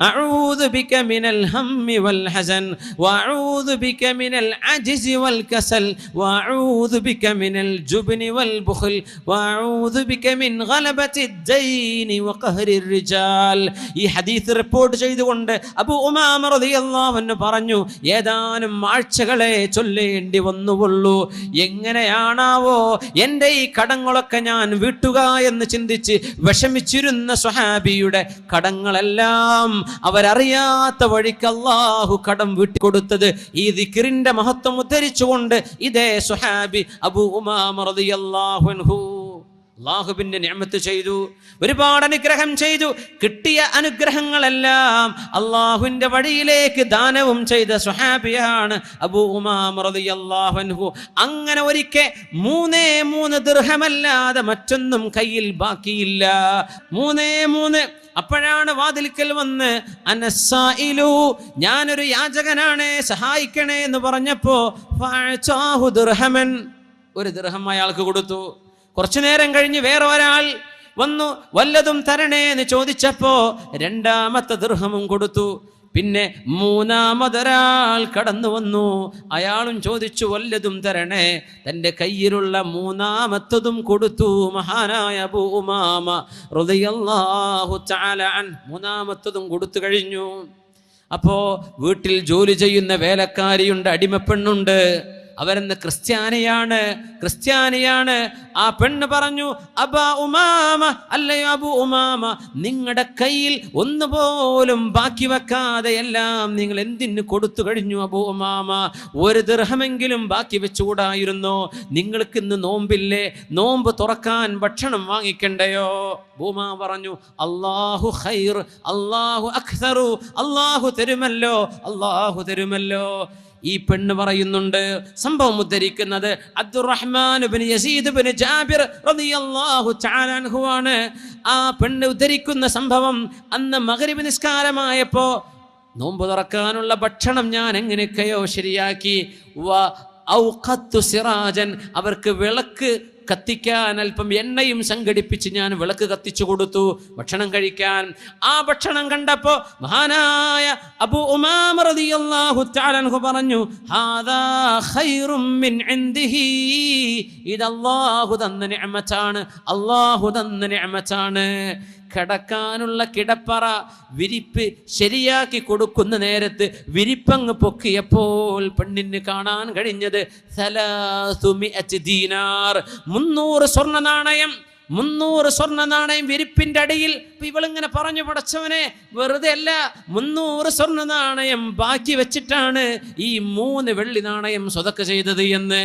അഊദു ബിക മിനൽ ഹമ്മി വൽ ഹസൻ വഅഊദു ബിക മിനൽ അജ്സി വൽ കസൽ വഅഊദു ബിക മിനൽ ജുബ്നി വൽ ബുഖൽ വഅഊദു ബിക മിൻ ഗലബതി ദൈനി വഖഹരി റിജാൽ. ഈ ഹദീസ് റിപ്പോർട്ട് ചെയ്തുകൊണ്ട് അബൂ ഉമാമ റളിയല്ലാഹു അൻഹു പറഞ്ഞു, ഏതാനും ആഴ്ചകളെ ചൊല്ലേണ്ടി വന്നുള്ളൂ. എങ്ങനെയാണാവോ എൻ്റെ ഈ കടങ്ങളൊക്കെ ഞാൻ വിട്ടുക എന്ന് ചിന്തിച്ച് വിഷമിച്ചിരുന്ന സ്വഹാബിയുടെ കടങ്ങളെല്ലാം അവരറിയാത്ത വഴിക്ക് അല്ലാഹു കടം വിട്ടുകൊടുത്തത് ഈ ദിക്റിന്റെ മഹത്വം ഉദ്ധരിച്ചുകൊണ്ട് ഇതേ സ്വഹാബി അബൂ ഉമാമ റളിയല്ലാഹു അൻഹു. അള്ളാഹുവിന്റെ നിഅമത്ത് ചെയ്തു, ഒരുപാട് അനുഗ്രഹം ചെയ്തു. കിട്ടിയ അനുഗ്രഹങ്ങളെല്ലാം അള്ളാഹുവിന്റെ വഴിയിലേക്ക് ദാനവും ചെയ്ത സ്വഹാബിയാണ് അബൂ ഉമാമ റളിയല്ലാഹു അൻഹു. അങ്ങനെ ഒരിക്കൽ 3 ദിർഹമല്ലാതെ മറ്റൊന്നും കയ്യിൽ ബാക്കിയില്ല. 3. അപ്പോഴാണ് വാതിൽക്കൽ വന്ന് അനസ്സായിലു, ഞാനൊരു യാചകനാണ്, സഹായിക്കണേ എന്ന് പറഞ്ഞപ്പോ ഫഅതാഹു ദിർഹമൻ, 1 ദിർഹം അയാൾക്ക് കൊടുത്തു. കുറച്ചു നേരം കഴിഞ്ഞ് വേറെ ഒരാൾ വന്നു, വല്ലതും തരണേ എന്ന് ചോദിച്ചപ്പോ 2ാമത്തെ ദിർഹമും കൊടുത്തു. പിന്നെ 3ാമതൊരാൾ കടന്നു വന്നു, അയാളും ചോദിച്ചു വല്ലതും തരണേ. തൻ്റെ കയ്യിലുള്ള 3ാമത്തതും കൊടുത്തു. മഹാനായ അബൂ ഉമാമ റളിയല്ലാഹു തആല അൻഹു 3ാമത്തതും കൊടുത്തു കഴിഞ്ഞു. അപ്പോ വീട്ടിൽ ജോലി ചെയ്യുന്ന വേലക്കാരിയുണ്ട്, അടിമപ്പെണ്ണുണ്ട്. അവരെന്ന് ക്രിസ്ത്യാനിയാണ്. ആ പെണ്ണ് പറഞ്ഞു, അബാ ഉമാമ, അല്ലയോ അബൂ ഉമാമ, നിങ്ങളുടെ കയ്യിൽ ഒന്നുപോലും ബാക്കി വെക്കാതെ എല്ലാം നിങ്ങൾ എന്തിന് കൊടുത്തു കഴിഞ്ഞു അബൂ ഉമാമ? 1 ദിർഹമെങ്കിലും ബാക്കി വെച്ചുകൂടായിരുന്നോ? നിങ്ങൾക്ക് ഇന്ന് നോമ്പില്ലേ? നോമ്പ് തുറക്കാൻ ഭക്ഷണം വാങ്ങിക്കണ്ടയോ? ഉമാമ പറഞ്ഞു, അല്ലാഹു ഖൈർ, അല്ലാഹു അക്സറു, അല്ലാഹു തരുമല്ലോ. ഈ പെണ്ണ് പറയുന്നുണ്ട്, സംഭവം ഉദ്ധരിക്കുന്നത് അബ്ദുറഹ്മാൻ ഇബ്നു യസീദ് ഇബ്നു ജാബിർ റളിയല്ലാഹു തആല അൻഹു ആണ്. ആ പെണ്ണ് ഉദ്ധരിക്കുന്ന സംഭവം, അന്ന് മഗ്രിബ് നിസ്കാരമായപ്പോ നോമ്പ് തുറക്കാനുള്ള ഭക്ഷണം ഞാൻ എങ്ങനെയൊക്കെയോ ശരിയാക്കി. ഔഖത്തു സിറാജൻ, അവർക്ക് വിളക്ക് കത്തിക്കാൻ അല്പം എണ്ണയും സംഘടിപ്പിച്ച് ഞാൻ വിളക്ക് കത്തിച്ചു കൊടുത്തു ഭക്ഷണം കഴിക്കാൻ. ആ ഭക്ഷണം കണ്ടപ്പോ മഹാനായ അബൂ ഉമാമ റളിയല്ലാഹു തആല അൻഹു പറഞ്ഞു, ഹാദാ ഖൈറും മിൻ ഇൻദിഹി, ഇത് അല്ലാഹു തന്ന നിഅമത്താണ്. കിടക്കാനുള്ള കിടപ്പറ വിരിപ്പ് ശരിയാക്കി കൊടുക്കുന്ന നേരത്ത് വിരിപ്പങ്ങ് പൊക്കിയപ്പോൾ പെണ്ണിന് കാണാൻ കഴിഞ്ഞത് 300 ദീനാർ, 300 സ്വർണ്ണ നാണയം. 300 സ്വർണ്ണ നാണയം വിരിപ്പിന്റെ അടിയിൽ. ഇവളിങ്ങനെ പറഞ്ഞു, പടച്ചവനെ, വെറുതെ അല്ല, 300 സ്വർണ്ണ നാണയം ബാക്കി വെച്ചിട്ടാണ് ഈ 3 വെള്ളി നാണയം സ്വതക്ക ചെയ്തത് എന്ന്.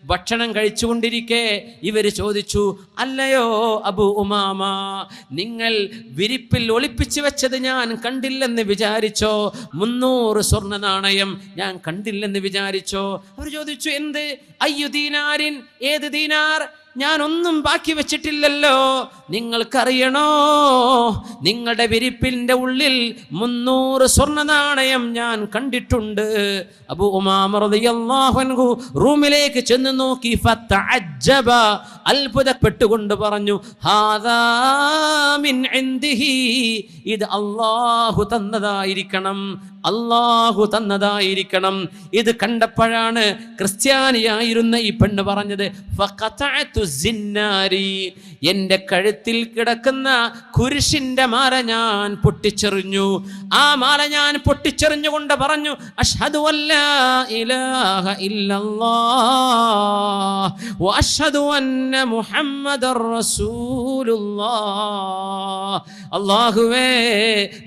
ഭക്ഷണം കഴിച്ചുകൊണ്ടിരിക്കെ ഇവർ ചോദിച്ചു, അല്ലയോ അബൂ ഉമാമ, നിങ്ങൾ വിരിപ്പിൽ ഒളിപ്പിച്ചു വെച്ചത് ഞാൻ കണ്ടില്ലെന്ന് വിചാരിച്ചോ? 300 സ്വർണ്ണ നാണയം ഞാൻ കണ്ടില്ലെന്ന് വിചാരിച്ചോ? അവർ ചോദിച്ചു, എന്ത്? അയ്യു ദീനാരിൻ, ഏത് ദീനാർ? ഞാനൊന്നും ബാക്കി വെച്ചിട്ടില്ലല്ലോ. നിങ്ങൾക്കറിയണോ, നിങ്ങളുടെ വിരിപ്പിന്റെ ഉള്ളിൽ 300 സ്വർണ്ണ നാണയം ഞാൻ കണ്ടിട്ടുണ്ട്. അബൂ ഉമാമ റളിയല്ലാഹു അൻഹു റൂമിലേക്ക് ചെന്ന് നോക്കി. ഫതഅജ്ജബ, അത്ഭുതപ്പെട്ടുകൊണ്ട് പറഞ്ഞു, ഹാദാ മിൻ ഇൻദിഹി, ഇത് അല്ലാഹു തന്നതായിരിക്കണം. ഇത് കണ്ടപ്പോഴാണ് ക്രിസ്ത്യാനിയായിരുന്ന ഈ പെണ്ണ് പറഞ്ഞത്, ഫഖതഅതു സിന്നാരി, എൻ്റെ കഴുത്തിൽ കിടക്കുന്ന കുരിശിന്റെ മാല ഞാൻ പൊട്ടിച്ചെറിഞ്ഞു. ആ മാല ഞാൻ പൊട്ടിച്ചെറിഞ്ഞുകൊണ്ട് പറഞ്ഞു, അഷ്ഹദു അല്ലാ ഇലാഹ ഇല്ലല്ലാഹ് വ അഷ്ഹദു അന്ന മുഹമ്മദർ റസൂലുള്ളാഹ്. അല്ലാഹുവേ,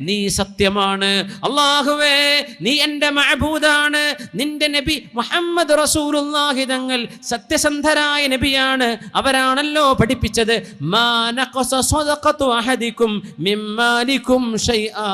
നീ സത്യമാണ്. അല്ലാഹുവേ, നീ എൻ്റെ മഅബൂദാണ്. നിന്റെ നബി മുഹമ്മദ് റസൂലുള്ളാഹി തങ്ങൾ സത്യസന്ധരായ നബിയാണ്. അവരാണല്ലോ പഠിപ്പിച്ചത്, മാ നഖസ സദഖതു അഹദികും മിമ്മാലികും ശൈആ,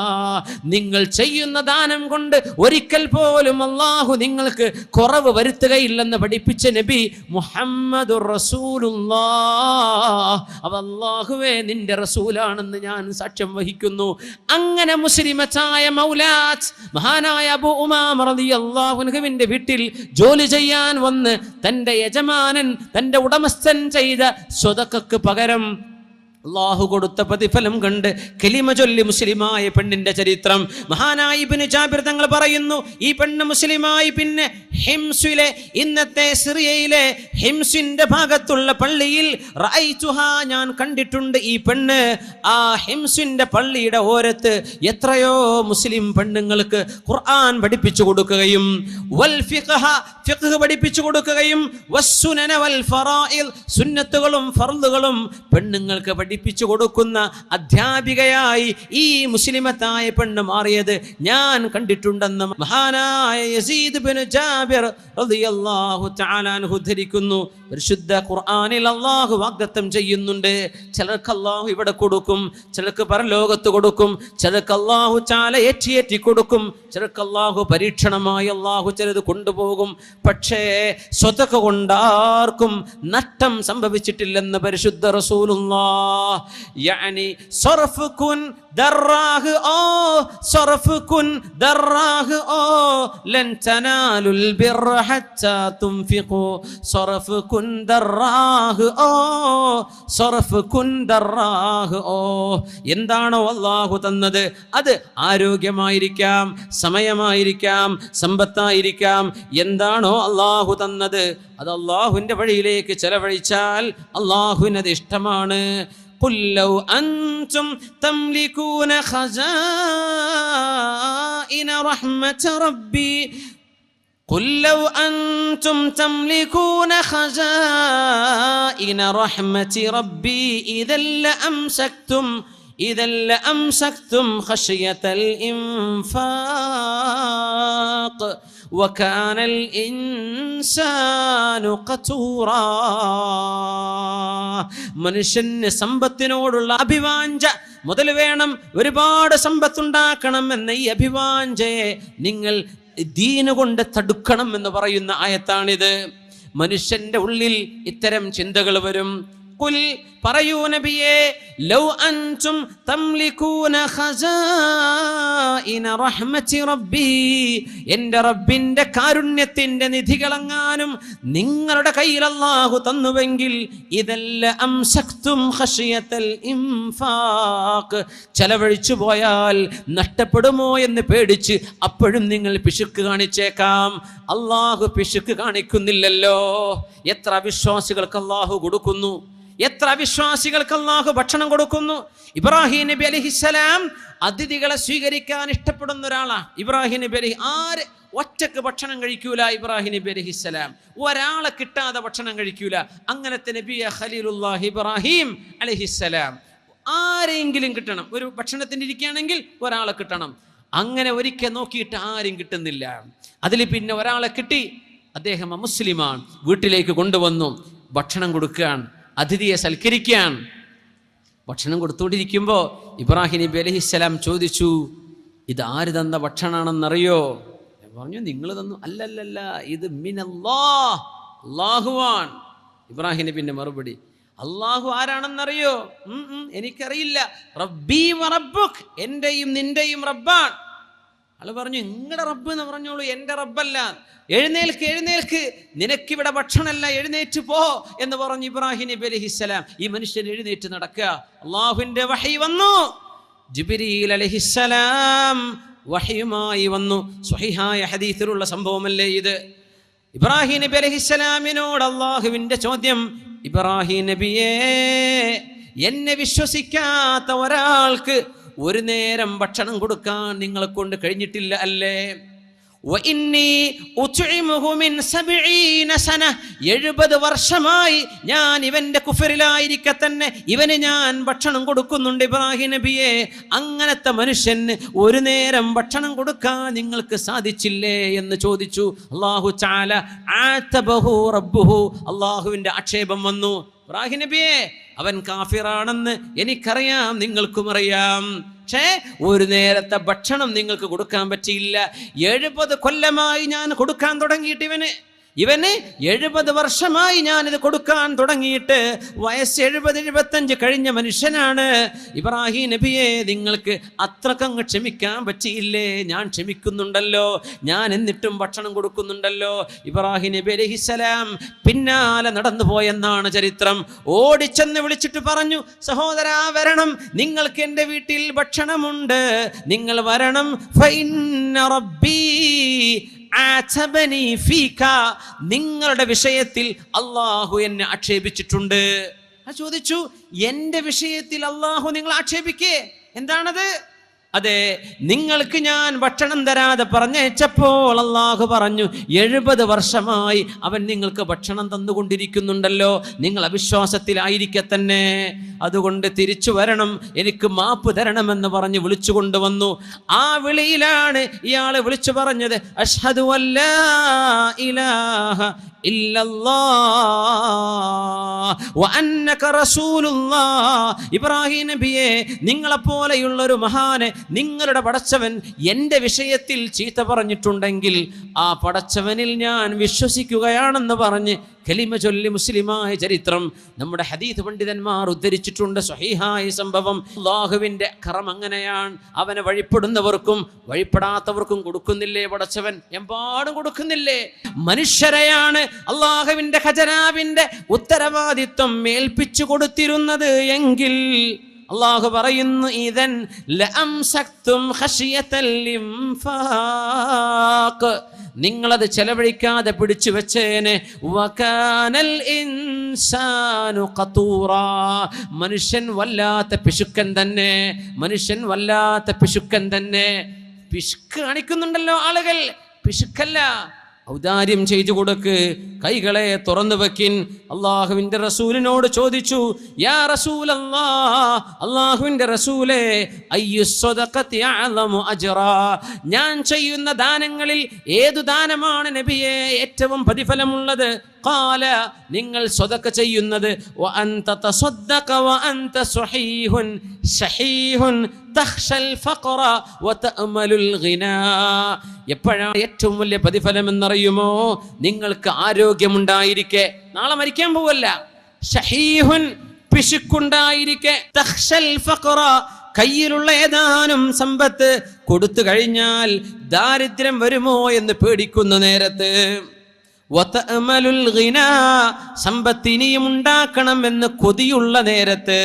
നിങ്ങൾ ചെയ്യുന്ന ദാനം കൊണ്ട് ഒരിക്കൽ പോലും അല്ലാഹു നിങ്ങൾക്ക് കുറവ് വരുത്തുകയില്ലെന്ന് പഠിപ്പിച്ച നബി മുഹമ്മദുർ റസൂലുള്ളാഹ്. അല്ലാഹുവേ, നിന്റെ റസൂലാണെന്ന് ഞാൻ സാക്ഷ്യം വഹിക്കുന്നു. അങ്ങനെ മുസ്ലിമത്തായ മൗലാത്ത് മഹാനായ അബൂ ഉമാമ റളിയല്ലാഹു അൻഹുവിന്റെ വീട്ടിൽ ജോലി ചെയ്യാൻ വന്ന് തന്റെ യജമാനൻ, തന്റെ ഉടമസ്ഥൻ ചെയ്ത സ്വതക്കക്ക് പകരം അല്ലാഹു കൊടുത്ത പ്രതിഫലം കണ്ട് കലിമ ചൊല്ലി മുസ്ലിമായ പെണ്ണിന്റെ ചരിത്രം മഹാനായ ഇബ്നു ജാബിർ തങ്ങൾ പറയുന്നു. ഈ പെണ്ണ് മുസ്ലിമായി പിന്നെ ഹിംസിലെ, ഇന്നത്തെ സിറിയയിലെ ഹിംസിന്റെ ഭാഗത്തുള്ള പള്ളിയിൽ റഅയ്തുഹാ, ഞാൻ കണ്ടിട്ടുണ്ട് ഈ പെണ്ണ്. ആ ഹിംസിന്റെ പള്ളിയുടെ ഓരത്ത് എത്രയോ മുസ്ലിം പെണ്ണുങ്ങൾക്ക് ഖുർആൻ പഠിപ്പിച്ചു കൊടുക്കുകയും വൽ ഫിഖ് പഠിപ്പിച്ചു കൊടുക്കുകയും വസ്സുനന വൽ ഫറായിദ്, സുന്നത്തുകളും ഫർളുകളും പെണ്ണുങ്ങൾക്ക് പഠിപ്പിച്ചു കൊടുക്കുന്ന അധ്യാപികയായി ഈ മുസ്ലിമത്തായ പെണ്ണ് മാറിയത് ഞാൻ കണ്ടിട്ടുണ്ടെന്ന് മഹാനായ യസീദ് ബിൻ ജാബിർ റളിയല്ലാഹു തആല അൻഹു ഉദ്ധരിക്കുന്നു. പരിശുദ്ധ ഖുർആനിൽ അല്ലാഹു വാഗ്ദത്തം ചെയ്യുന്നുണ്ട്, ചിലർക്ക് അല്ലാഹു ഇവിടെ കൊടുക്കും, ചിലർക്ക് പരലോകത്ത് കൊടുക്കും, ചിലർക്ക് അല്ലാഹു തആല ഏറ്റി കൊടുക്കും, ചിലർക്ക് അല്ലാഹു പരീക്ഷണമായി അല്ലാഹു ചിലത് കൊണ്ടുപോകും. പക്ഷേ സ്വതക കൊണ്ടാർക്കും നഷ്ടം സംഭവിച്ചിട്ടില്ലെന്ന് പരിശുദ്ധ റസൂലുള്ളാഹ്. യാനി സർഫ് കുൻ ദറാഹ് ഓ സർഫ് കുൻ ദറാഹ് ഓ ലൻ തനാലുൽ ബിർറ ഹത്താ തുൻഫിഖു സർഫ് കുൻ ദറാഹ് ഓ സർഫ് കുൻ ദറാഹ് ഓ. എന്താണോ അല്ലാഹു തന്നത് അത് ആരോഗ്യമായിരിക്കാം, സമയമായിരിക്കാം, സമ്പത്തായിരിക്കാം. എന്താണോ അല്ലാഹു തന്നത് അത് അല്ലാഹുവിൻ്റെ വഴിയിലേക്ക് ചെലവഴിച്ചാൽ അല്ലാഹുവിനത് ഇഷ്ടമാണ്. قل لو أنتم تملكون خزائن رحمة ربي قل لو أنتم تملكون خزائن رحمة ربي إذا لأمسكتم خشية الإنفاق وكان الإنسان قتورا. മനുഷ്യന് സമ്പത്തിനോടുള്ള അഭിവാഞ്ച മുതൽ വേണം, ഒരുപാട് സമ്പത്തുണ്ടാക്കണം എന്ന ഈ അഭിവാഞ്ചയെ നിങ്ങൾ ദീന് കൊണ്ട് തടുക്കണം എന്ന് പറയുന്ന ആയത്താണിത്. മനുഷ്യന്റെ ഉള്ളിൽ ഇത്തരം ചിന്തകൾ വരും. ഖുൽ പറയൂ നബിയേ, ലൗ അൻതും തംലികൂന ഖസാഇന റഹ്മത്തി റബ്ബി, എൻ്റെ റബ്ബിൻ്റെ കാരുണ്യത്തിൻ്റെ നിധികളെങ്ങാനും നിങ്ങളുടെ കയ്യിൽ അല്ലാഹു തന്നുവെങ്കിൽ ഇദല്ല അംസക്തും ഖശിയത്തൽ ഇൻഫാഖ്, ചെലവഴിച്ചു പോയാൽ നഷ്ടപ്പെടുമോ എന്ന് പേടിച്ച് അപ്പോഴും നിങ്ങൾ പിശുക്ക് കാണിച്ചേക്കാം. അല്ലാഹു പിശുക്ക് കാണിക്കുന്നില്ലല്ലോ. എത്ര വിശ്വാസികൾക്ക് അല്ലാഹു കൊടുക്കുന്നു, എത്ര വിശ്വാസികൾക്ക് അല്ലാഹു ഭക്ഷണം കൊടുക്കുന്നു. ഇബ്രാഹിം നബി അലൈഹിസ്സലാം അതിഥികളെ സ്വീകരിക്കാൻ ഇഷ്ടപ്പെടുന്ന ഒരാളാണ്. ഇബ്രാഹിം നബി ആര് ഒറ്റക്ക് ഭക്ഷണം കഴിക്കൂല. ഇബ്രാഹിം നബി അലൈഹിസ്സലാം ഒരാളെ കിട്ടാതെ ഭക്ഷണം കഴിക്കൂല. അങ്ങനത്തെ നബിയ ഖലീലുല്ലാഹി ഇബ്രാഹിം അലൈഹിസ്സലാം. ആരെങ്കിലും കിട്ടണം, ഒരു ഭക്ഷണത്തിന് ഇരിക്കുകയാണെങ്കിൽ ഒരാളെ കിട്ടണം. അങ്ങനെ ഒരിക്കൽ നോക്കിയിട്ട് ആരും കിട്ടുന്നില്ല. അതിൽ പിന്നെ ഒരാളെ കിട്ടി, അദ്ദേഹം മുസ്ലിമാണ്, വീട്ടിലേക്ക് കൊണ്ടുവന്നു, ഭക്ഷണം കൊടുക്കുകയാണ്, അതിഥിയെ സൽക്കരിക്കാൻ. ഭക്ഷണം കൊടുത്തുകൊണ്ടിരിക്കുമ്പോൾ ഇബ്രാഹിം നബി അലൈഹിസ്സലാം ചോദിച്ചു, ഇത് ആര് തന്ന ഭക്ഷണമാണെന്നറിയോ? പറഞ്ഞു, നിങ്ങൾ തന്നു. അല്ലല്ലല്ല, ഇത് മിനല്ലാഹ്, അല്ലാഹുവാൻ. ഇബ്രാഹിം നബിന്റെ മറുപടി, അല്ലാഹു ആരാണെന്നറിയോ? എനിക്കറിയില്ല. റബ്ബി വ റബ്ബുക്, എന്റെയും നിന്റെയും റബ്ബാൻ. ആള് പറഞ്ഞു, നിങ്ങളുടെ റബ്ബ് എന്ന് പറഞ്ഞോളൂ, എൻ്റെ റബ്ബല്ല. എഴുന്നേൽക്ക് എഴുന്നേൽക്ക്, നിനക്കിവിടെ ഭക്ഷണമല്ല, എഴുന്നേറ്റ് പോ എന്ന് പറഞ്ഞു ഇബ്രാഹിം നബി അലൈഹിസ്സലാം. ഈ മനുഷ്യൻ എഴുന്നേറ്റ് നടക്കുക. അള്ളാഹുവിന്റെ വഹി വന്നു. ജിബ്രീൽ അലൈഹിസ്സലാം വഹിയുമായി വന്നു. സ്വഹീഹായ ഹദീസിലുള്ള സംഭവമല്ലേ ഇത്? ഇബ്രാഹിം നബി അലൈഹിസ്സലാമിനോട് അള്ളാഹുവിന്റെ ചോദ്യം, ഇബ്രാഹിം നബിയേ, എന്നെ വിശ്വസിക്കാത്ത ഒരാൾക്ക് ഒരു നേരം ഭക്ഷണം കൊടുക്കാൻ നിങ്ങളെ കൊണ്ട് കഴിഞ്ഞിട്ടില്ല അല്ലേ? 70 വർഷമായി ഞാൻ ഇവന്റെ കുഫറിലായിരിക്കെ തന്നെ ഇവന് ഞാൻ ഭക്ഷണം കൊടുക്കുന്നുണ്ട് ഇബ്രാഹിം നബിയെ. അങ്ങനത്തെ മനുഷ്യന് ഒരു നേരം ഭക്ഷണം കൊടുക്കാൻ നിങ്ങൾക്ക് സാധിച്ചില്ലേ എന്ന് ചോദിച്ചു. അല്ലാഹു തആല ആതബഹു റബ്ബുഹു, അല്ലാഹുവിന്റെ ആക്ഷേപം വന്നു. ഇബ്രാഹിം നബിയെ, അവൻ കാഫിറാണെന്ന് എനിക്കറിയാം, നിങ്ങൾക്കും അറിയാം. പക്ഷേ ഒരു നേരത്തെ ഭക്ഷണം നിങ്ങൾക്ക് കൊടുക്കാൻ പറ്റിയില്ല. 70 കൊല്ലമായി ഞാൻ കൊടുക്കാൻ തുടങ്ങിയിട്ട് ഇവന് 70 വർഷമായി ഞാനിത് കൊടുക്കാൻ തുടങ്ങിയിട്ട്. വയസ്സ് 70-75 കഴിഞ്ഞ മനുഷ്യനാണ്. ഇബ്രാഹിം നബിയെ, നിങ്ങൾക്ക് അത്രക്കങ്ങ് ക്ഷമിക്കാൻ പറ്റിയില്ലേ? ഞാൻ ക്ഷമിക്കുന്നുണ്ടല്ലോ, ഞാൻ എന്നിട്ടും ഭക്ഷണം കൊടുക്കുന്നുണ്ടല്ലോ. ഇബ്രാഹിം നബി അലൈഹിസ്സലാം പിന്നാലെ നടന്നു പോയെന്നാണ് ചരിത്രം. ഓടിച്ചെന്ന് വിളിച്ചിട്ട് പറഞ്ഞു, സഹോദരാ വരണം, നിങ്ങൾക്ക് എൻ്റെ വീട്ടിൽ ഭക്ഷണമുണ്ട്, നിങ്ങൾ വരണം. ഫഇന്ന റബ്ബി നിങ്ങളുടെ വിഷയത്തിൽ അള്ളാഹു എന്നെ ആക്ഷേപിച്ചിട്ടുണ്ട്. ചോദിച്ചു, എന്റെ വിഷയത്തിൽ അള്ളാഹു നിങ്ങൾ ആക്ഷേപിക്കേ? എന്താണത്? അതെ, നിങ്ങൾക്ക് ഞാൻ ഭക്ഷണം തരാതെ പറഞ്ഞയച്ചപ്പോൾ അള്ളാഹു പറഞ്ഞു 70 വർഷമായി അവൻ നിങ്ങൾക്ക് ഭക്ഷണം തന്നുകൊണ്ടിരിക്കുന്നുണ്ടല്ലോ, നിങ്ങൾ അവിശ്വാസത്തിലായിരിക്കെ തന്നെ, അതുകൊണ്ട് തിരിച്ചു വരണം, എനിക്ക് മാപ്പ് തരണമെന്ന് പറഞ്ഞ് വിളിച്ചു കൊണ്ടുവന്നു. ആ വിളിയിലാണ് ഇയാള് വിളിച്ചു പറഞ്ഞത് അഷ്ഹദു അല്ലാ ഇലാഹ ഇല്ലല്ലാഹ് വ അന്നക റസൂലുള്ളാഹ്. ഇബ്രാഹിം നബിയെ, നിങ്ങളെപ്പോലെയുള്ളൊരു മഹാന്, നിങ്ങളുടെ പടച്ചവൻ എൻ്റെ വിഷയത്തിൽ ചീത്ത പറഞ്ഞിട്ടുണ്ടെങ്കിൽ ആ പടച്ചവനിൽ ഞാൻ വിശ്വസിക്കുകയാണെന്ന് പറഞ്ഞ് കലിമ ചൊല്ലി മുസ്ലിമായ ചരിത്രം നമ്മുടെ ഹദീസ് പണ്ഡിതന്മാർ ഉദ്ധരിച്ചിട്ടുണ്ട്. സ്വഹീഹായ സംഭവം. അല്ലാഹുവിൻ്റെ കറം അങ്ങനെയാണ്. അവനെ വഴിപ്പെടുന്നവർക്കും വഴിപ്പെടാത്തവർക്കും കൊടുക്കുന്നില്ലേ പടച്ചവൻ? എമ്പാടും കൊടുക്കുന്നില്ലേ? മനുഷ്യരെയാണ് അല്ലാഹുവിൻ്റെ ഖജനാവിൻ്റെ ഉത്തരവാദിത്വം ഏൽപ്പിച്ചു കൊടുത്തിരുന്നത് എങ്കിൽ അല്ലാഹു പറയുന്നു, ഇദൻ ലഅംസക്തും ഖശിയതൽ ഇൻഫാഖ്, നിങ്ങളത് ചെലവഴിക്കാതെ പിടിച്ചു വെച്ചേനെ. വകാനൽ ഇൻസാനു ഖതൂറാ, മനുഷ്യൻ വല്ലാത്ത പിശുക്കൻ തന്നെ, മനുഷ്യൻ വല്ലാത്ത പിശുക്കൻ തന്നെ. പിശുക്ക് കാണിക്കുന്നുണ്ടല്ലോ ആളുകൾ, പിശുക്കല്ല, ഔദാര്യം ചെയ്തു കൊടുക്ക്, കൈകളെ തുറന്നു വെക്കിൻ. അള്ളാഹുവിൻ്റെ റസൂലിനോട് ചോദിച്ചു, യാ റസൂലല്ലാഹ്, അള്ളാഹുവിൻ്റെ റസൂലേ, അയ്യു സ്വദഖത്തി അഅ്ലമു അജ്റാ, ഞാൻ ചെയ്യുന്ന ദാനങ്ങളിൽ ഏതു ദാനമാണ് നബിയെ ഏറ്റവും പ്രതിഫലമുള്ളത്? ഖാല, നിങ്ങൾ സ്വദഖ ചെയ്യുന്നത്, വ അൻത തസദ്ദഖ വ അൻത സ്വഹീഹുൻ ശഹീഹുൻ തഖ്ശൽ ഫഖറ വ തഅമലുൽ ഗിനാ. എപ്പോഴാണ് ഏറ്റവും വലിയ പ്രതിഫലം എന്നറിയുമോ? നിങ്ങൾക്ക് ആരോഗ്യമുണ്ടായിരിക്കെ, നാളെ മരിക്കാൻ പോവല്ല, ഷഹീഹുൻ പിശുക്കുണ്ടായിരിക്കെ, തഖ്ശൽ ഫഖറ കയ്യിലുള്ള ഏതാനും സമ്പത്ത് കൊടുത്തു കഴിഞ്ഞാൽ ദാരിദ്ര്യം വരുമോ എന്ന് പേടിക്കുന്ന നേരത്ത്, വതഅമലുൽ ഗിനാ സമ്പത്ത് ഇനിയും ഉണ്ടാക്കണം എന്ന് കൊതിയുള്ള നേരത്ത്,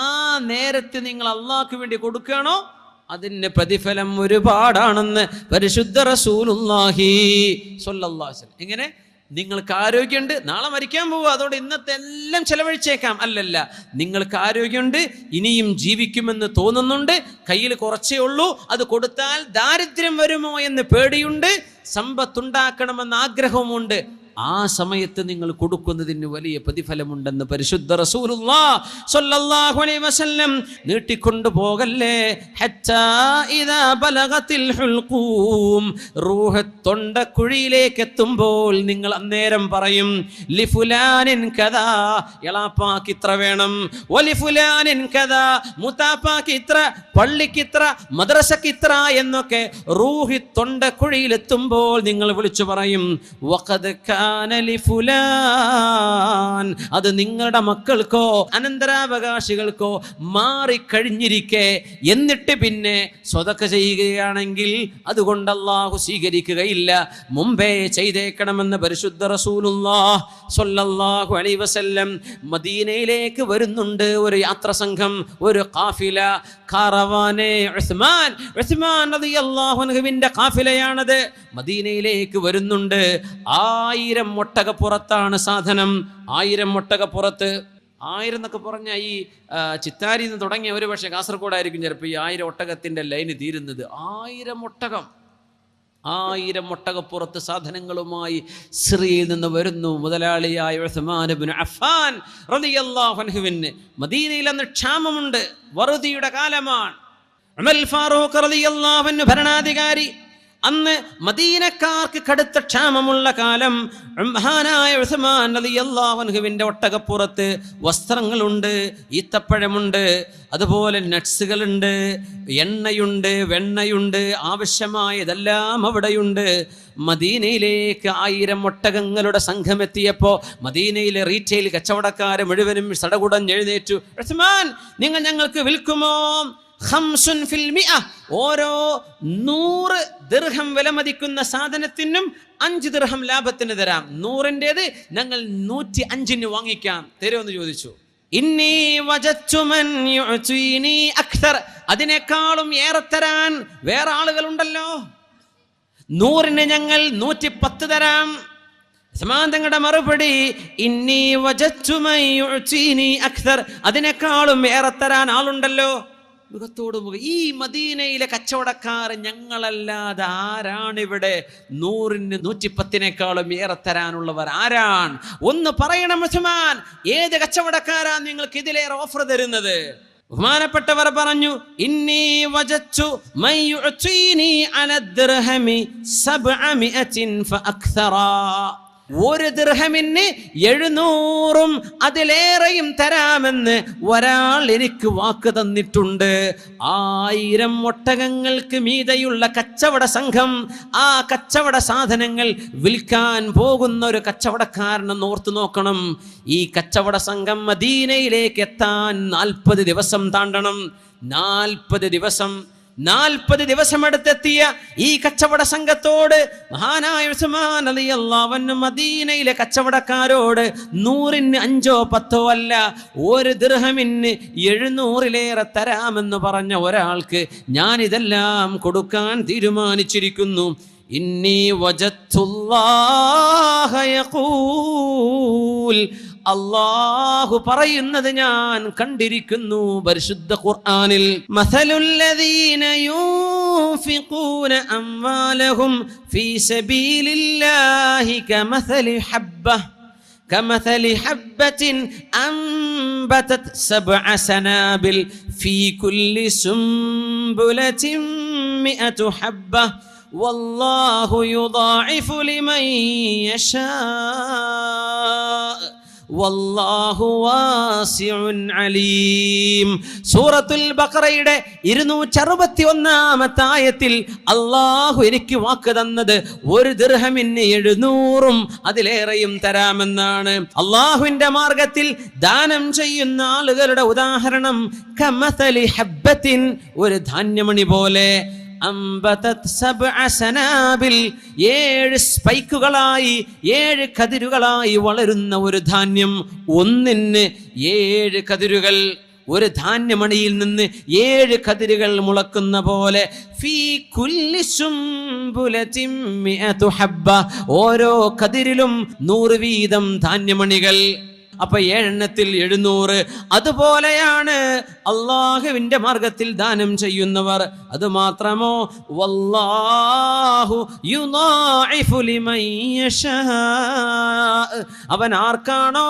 ആ നേരത്ത് നിങ്ങൾ അള്ളാഹ്ക്ക് വേണ്ടി കൊടുക്കണോ? അതിന് പ്രതിഫലം ഒരുപാടാണെന്ന് പരിശുദ്ധ റസൂലുള്ളാഹി സ്വല്ലല്ലാഹു അലൈഹി വസല്ലം. എങ്ങനെ? നിങ്ങൾക്ക് ആരോഗ്യമുണ്ട്, നാളെ മരിക്കാൻ പോവുക, അതുകൊണ്ട് ഇന്നത്തെ എല്ലാം ചെലവഴിച്ചേക്കാം. അല്ലല്ല, നിങ്ങൾക്ക് ആരോഗ്യമുണ്ട്, ഇനിയും ജീവിക്കുമെന്ന് തോന്നുന്നുണ്ട്, കയ്യിൽ കുറച്ചേ ഉള്ളൂ, അത് കൊടുത്താൽ ദാരിദ്ര്യം വരുമോ എന്ന് പേടിയുണ്ട്, സമ്പത്തുണ്ടാക്കണമെന്ന് ആഗ്രഹവുമുണ്ട്, ആ സമയത്ത് നിങ്ങൾ കൊടുക്കുന്നതിന് വലിയ പ്രതിഫലമുണ്ടെന്ന് പരിശുദ്ധ റസൂലുള്ളാഹി സ്വല്ലല്ലാഹു അലൈഹി വസല്ലം. നീട്ടിക്കൊണ്ടു പോകല്ലേ. ഹത്താ ഇദാ ബലഗത്തിൽ ഹുൽഖൂം, റൂഹ് തൊണ്ടക്കുഴിയിലേക്ക് എത്തുമ്പോൾ നിങ്ങൾ അന്നേരം പറയും, ലിഫുലാനിൻ കദാ, എളാപ്പാക്ക് ഇത്ര വേണം, വലിഫുലാനിൻ കദാ, മുതാപ്പാക്ക് ഇത്ര, പള്ളിക്ക് ഇത്ര, മദ്രസക്ക് ഇത്ര എന്നൊക്കെ റൂഹി തൊണ്ടക്കുഴിയിലെത്തുമ്പോൾ നിങ്ങൾ വിളിച്ചു പറയും, വഖദ് അത് നിങ്ങളുടെ മക്കൾക്കോ അനന്തരാവകാശികൾക്കോ മാറിക്കഴിഞ്ഞിരിക്കെ, എന്നിട്ട് പിന്നെ സ്വതക്ക ചെയ്യുകയാണെങ്കിൽ അതുകൊണ്ട് അല്ലാഹു സ്വീകരിക്കുകയില്ല, മുമ്പേ ചെയ്തേക്കണമെന്ന് പരിശുദ്ധ റസൂലുള്ളാഹി സ്വല്ലല്ലാഹു അലൈഹി വസല്ലം. മദീനയിലേക്ക് വരുന്നുണ്ട് ഒരു യാത്ര സംഘം, ഒരു ഖാഫില, കാറവാനെ ഉസ്മാൻ റളിയല്ലാഹു അൻഹുവിന്റെ ഖാഫിലയാണത്. മദീനയിലേക്ക് വരുന്നുണ്ട്. 1000 ഒട്ടകപ്പുറത്താണ് സാധനം. 1000 ഒട്ടകപ്പുറത്ത്. 1000 എന്നൊക്കെ പറഞ്ഞാൽ ഈ ചിത്താരിയിൽ നിന്ന് തുടങ്ങിയ ഒരു പക്ഷേ കാസർഗോഡായിരിക്കും ചിലപ്പോൾ ഈ 1000 ഒട്ടകത്തിൻ്റെ ലൈന് തീരുന്നത്. 1000 ഒട്ടകം, 1000 ഒട്ടകപ്പുറത്ത് സാധനങ്ങളുമായി സിറിയയിൽ നിന്ന് വരുന്നു മുതലാളിയായ ഉസ്മാൻ ഇബ്നു അഫ്ഫാൻ റളിയല്ലാഹു അൻഹുവിന്. മദീനയിൽ അന്ന് ക്ഷാമമുണ്ട്, വറുതിയുടെ കാലമാണ്. ഉമർ ഫാറൂഖ് റളിയല്ലാഹു അൻഹു ഭരണാധികാരി. അന്ന് മദീനക്കാർക്ക് കടുത്ത ക്ഷാമമുള്ള കാലം. മഹാനായ ഉസ്മാൻ റളിയല്ലാഹു അൻഹുവിന്റെ ഒട്ടകപ്പുറത്ത് വസ്ത്രങ്ങളുണ്ട്, ഈത്തപ്പഴമുണ്ട്, അതുപോലെ നട്സുകളുണ്ട്, എണ്ണയുണ്ട്, വെണ്ണയുണ്ട്, ആവശ്യമായതെല്ലാം അവിടെയുണ്ട്. മദീനയിലേക്ക് 1000 ഒട്ടകങ്ങളുടെ സംഘം എത്തിയപ്പോൾ മദീനയിലെ റീറ്റെയിൽ കച്ചവടക്കാരെ മുഴുവനും സടകുടഞ്ഞെഴുന്നേറ്റു. ഉസ്മാൻ, നിങ്ങൾ ഞങ്ങൾക്ക് വിൽക്കുമോ? 5 ഫിൽ 100, ഓരോ 100 ദിർഹം വിലമതിക്കുന്ന സാധനത്തിനും 5 ദിർഹം ലാഭത്തിന് തരാം. 100-ന്റേത് ഞങ്ങൾ 105-ന് വാങ്ങിക്കാം, തരുമെന്ന് ചോദിച്ചു. ഇന്നി വജദ്തു മൻ യുഅ്തീനി അക്തർ, അതിനേക്കാളും ഏറെ തരാൻ വേറെ ആളുകളുണ്ടല്ലോ. 100-ന് ഞങ്ങൾ 110 തരാം. ഉസ്മാൻ തങ്ങളുടെ മറുപടി, ഇന്നി വജദ്തു മൻ യുഅ്തീനി അക്തർ, അതിനേക്കാളും ഏറെ തരാൻ ആളുണ്ടല്ലോ. മുഖത്തോട് മുഖം. ഈ മദീനയിലെ കച്ചവടക്കാർ ഞങ്ങളല്ലാതെ ആരാണിവിടെ 100-ന് 110-നേക്കാളും ഏറെ തരാനുള്ളവർ ആരാണ്? ഒന്ന് പറയണം ഉസ്മാൻ, ഏത് കച്ചവടക്കാരാ നിങ്ങൾക്ക് ഇതിലേറെ ഓഫർ തരുന്നത്? ബഹുമാനപ്പെട്ടവർ പറഞ്ഞു, ഇന്നി വജദ്തു മൻ യുഅ്തീനി അല ദിർഹമി 700 ഫഅക്തറ. 1 ദിർഹമിന് 700-ഉം അതിലേറെയും തരാമെന്ന് ഒരാൾ എനിക്ക് വാക്ക് തന്നിട്ടുണ്ട്. 1000 ഒട്ടകങ്ങൾക്ക് മീതെയുള്ള കച്ചവട സംഘം ആ കച്ചവട സാധനങ്ങൾ വിൽക്കാൻ പോകുന്ന ഒരു കച്ചവടക്കാരനെന്ന് ഓർത്തു നോക്കണം. ഈ കച്ചവട സംഘം മദീനയിലേക്ക് എത്താൻ 40 ദിവസം താണ്ടണം. 40 ദിവസം അടുത്തെത്തിയ ഈ കച്ചവട സംഘത്തോട് മഹാനായ ഉസ്മാൻ റളിയല്ലാഹു അൻഹു മദീനയിലെ കച്ചവടക്കാരോട് 100-ന് 5-ഓ 10-ഓ അല്ല, 1 ദിർഹമിന് 700-ലേറെ തരാമെന്ന് പറഞ്ഞ ഒരാൾക്ക് ഞാൻ ഇതെല്ലാം കൊടുക്കാൻ തീരുമാനിച്ചിരിക്കുന്നു. ഇന്നി വജദ്തുല്ലാഹ യഖൂൽ, അല്ലാഹു പറയുന്നത് ഞാൻ കണ്ടിരിക്കുന്നു പരിശുദ്ധ ഖുർആനിൽ. മസലുല്ലദീന യുൻഫിഖൂന അംവാലഹും ഫീ സബീലില്ലാഹി കമസലി ഹബ്ബത്തിൻ അൻബതത് 7 സനാബിൽ ഫീ കുല്ലി സുംബുലത്തിൻ 100 ഹബ്ബ വല്ലാഹു യുദാഇഫു ലിമൻ യശാ വല്ലാഹു വാസിഉൻ അലീം. സൂറത്തുൽ ബഖറയുടെ 261-ാമത്തെ ആയത്തിൽ അല്ലാഹു എനിക്ക് വാക്ക് തന്നത് 1 ദിർഹമിന് 700-ഉം അതിലേറെയും തരാമെന്നാണ്. അല്ലാഹുവിന്റെ മാർഗത്തിൽ ദാനം ചെയ്യുന്ന ആളുകളുടെ ഉദാഹരണം കമസലി ഹബ്ബത്തിൻ, 1 ധാന്യമണി പോലെ, അംബതത് 7 സനാബിൽ, 7 സ്പൈക്കുകളായി 7 കതിരുകളായി വളരുന്ന ഒരു ധാന്യം. 1-ന് 7 കതിരുകൾ. 1 ധാന്യമണിയിൽ നിന്ന് 7 കതിരുകൾ മുളക്കുന്ന പോലെ. ഫീ കുല്ലി സുംബുലത്തിൻ 100 ഹബ്ബ, ഓരോ കതിരിലും 100 വീതം ധാന്യമണികൾ. അപ്പൊ 7-എണ്ണത്തിൽ 700. അതുപോലെയാണ് അള്ളാഹുവിന്റെ മാർഗത്തിൽ ദാനം ചെയ്യുന്നവർ. അത് മാത്രമോ, വല്ലാഹു യുദാഇഫു ലിമൻ യശാ, അവൻ ആർക്കാണോ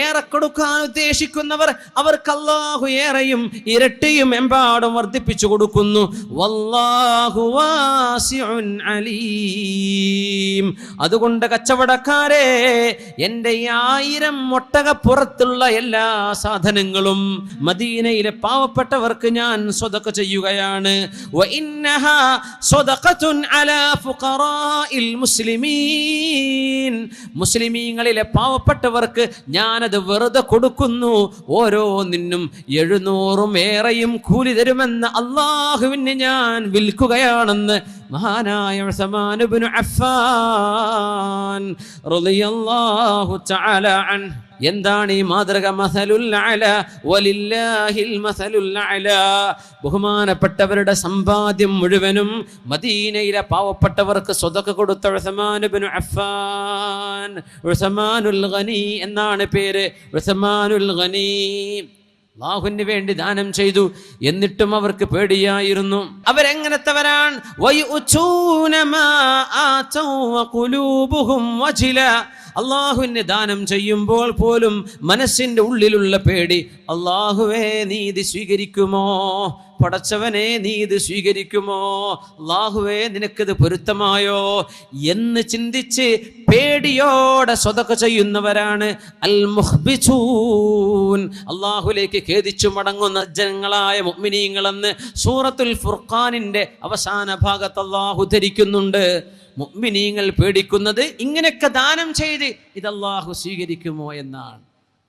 ഏറെ കൊടുക്കാൻ ഉദ്ദേശിക്കുന്നവർ അവർക്ക് അല്ലാഹു ഏറെയും ഇരട്ടിയും എമ്പാടും വർദ്ധിപ്പിച്ചു കൊടുക്കുന്നു. വല്ലാഹു വാസിഉൻ അലീം. അതുകൊണ്ട് കച്ചവടക്കാരെ, എൻ്റെ 1000 ഒട്ടകപ്പുറത്തുള്ള എല്ലാ സാധനങ്ങളും മദീനയിലെ പാവപ്പെട്ടവർക്ക് ഞാൻ സ്വതക്ക ചെയ്യുകയാണ്. വഇന്നഹാ സ്വദഖത്തുൻ അലാ ഫുഖറാഇൽ മുസ്ലിമീൻ, മുസ്ലിമീങ്ങളിലെ പാവപ്പെട്ടവർക്ക് ഞാനത് വെറുതെ കൊടുക്കുന്നു. ഓരോന്നിനും 700-ഉം ഏറെയും കൂലി തരുമെന്ന് അല്ലാഹുവിന് ഞാൻ വിൽക്കുകയാണെന്ന് മഹാനായ ഉസ്മാൻ ഇബ്നു അഫ്ഫാൻ റളിയല്ലാഹു തആല അൻഹു. എന്താണ് ഈ മാതൃക? മസലുൽ അല വലില്ലാഹിൽ മസലുൽ അല. ബഹുമാനപ്പെട്ടവരുടെ സമ്പാദ്യം മുഴുവനും മദീനയിലെ പാവപ്പെട്ടവർക്ക് സ്വതക്ക കൊടുത്ത ഉസ്മാൻ ഇബ്നു അഫ്ഫാൻ. ഉസ്മാനുൽ ഗനി എന്നാണ് പേര്. ഉസ്മാനുൽ ഗനി അല്ലാഹുവിന് വേണ്ടി ദാനം ചെയ്തു. എന്നിട്ടും അവർക്ക് പേടിയായിരുന്നു. അവരെങ്ങനത്തവരാണ്? വയുഊന മാ ആതൗ വഖുലൂബുഹും വജില. അള്ളാഹുവിന് ദാനം ചെയ്യുമ്പോൾ പോലും മനസ്സിൻ്റെ ഉള്ളിലുള്ള പേടി, അള്ളാഹുവേ നീ ഇത് സ്വീകരിക്കുമോ? പടച്ചവനെ നീ ഇത് സ്വീകരിക്കുമോ? അള്ളാഹുവേ നിനക്കിത് പൊരുത്തമായോ എന്ന് ചിന്തിച്ച് പേടിയോടെ സ്വതക്ക ചെയ്യുന്നവരാണ് അൽ മുഖ്ബിതൂൻ, അള്ളാഹുലേക്ക് ഖേദിച്ചു മടങ്ങുന്ന ജനങ്ങളായ മുഅ്മിനീങ്ങളെന്ന് സൂറത്തുൽ ഫുർഖാനിന്റെ അവസാന ഭാഗത്ത് അള്ളാഹു ധരിക്കുന്നുണ്ട്. മുഅ്മിനീങ്ങൾ പേടിക്കുന്നത് ഇങ്ങനെയൊക്കെ ദാനം ചെയ്ത് ഇത് അള്ളാഹു സ്വീകരിക്കുമോ എന്നാണ്.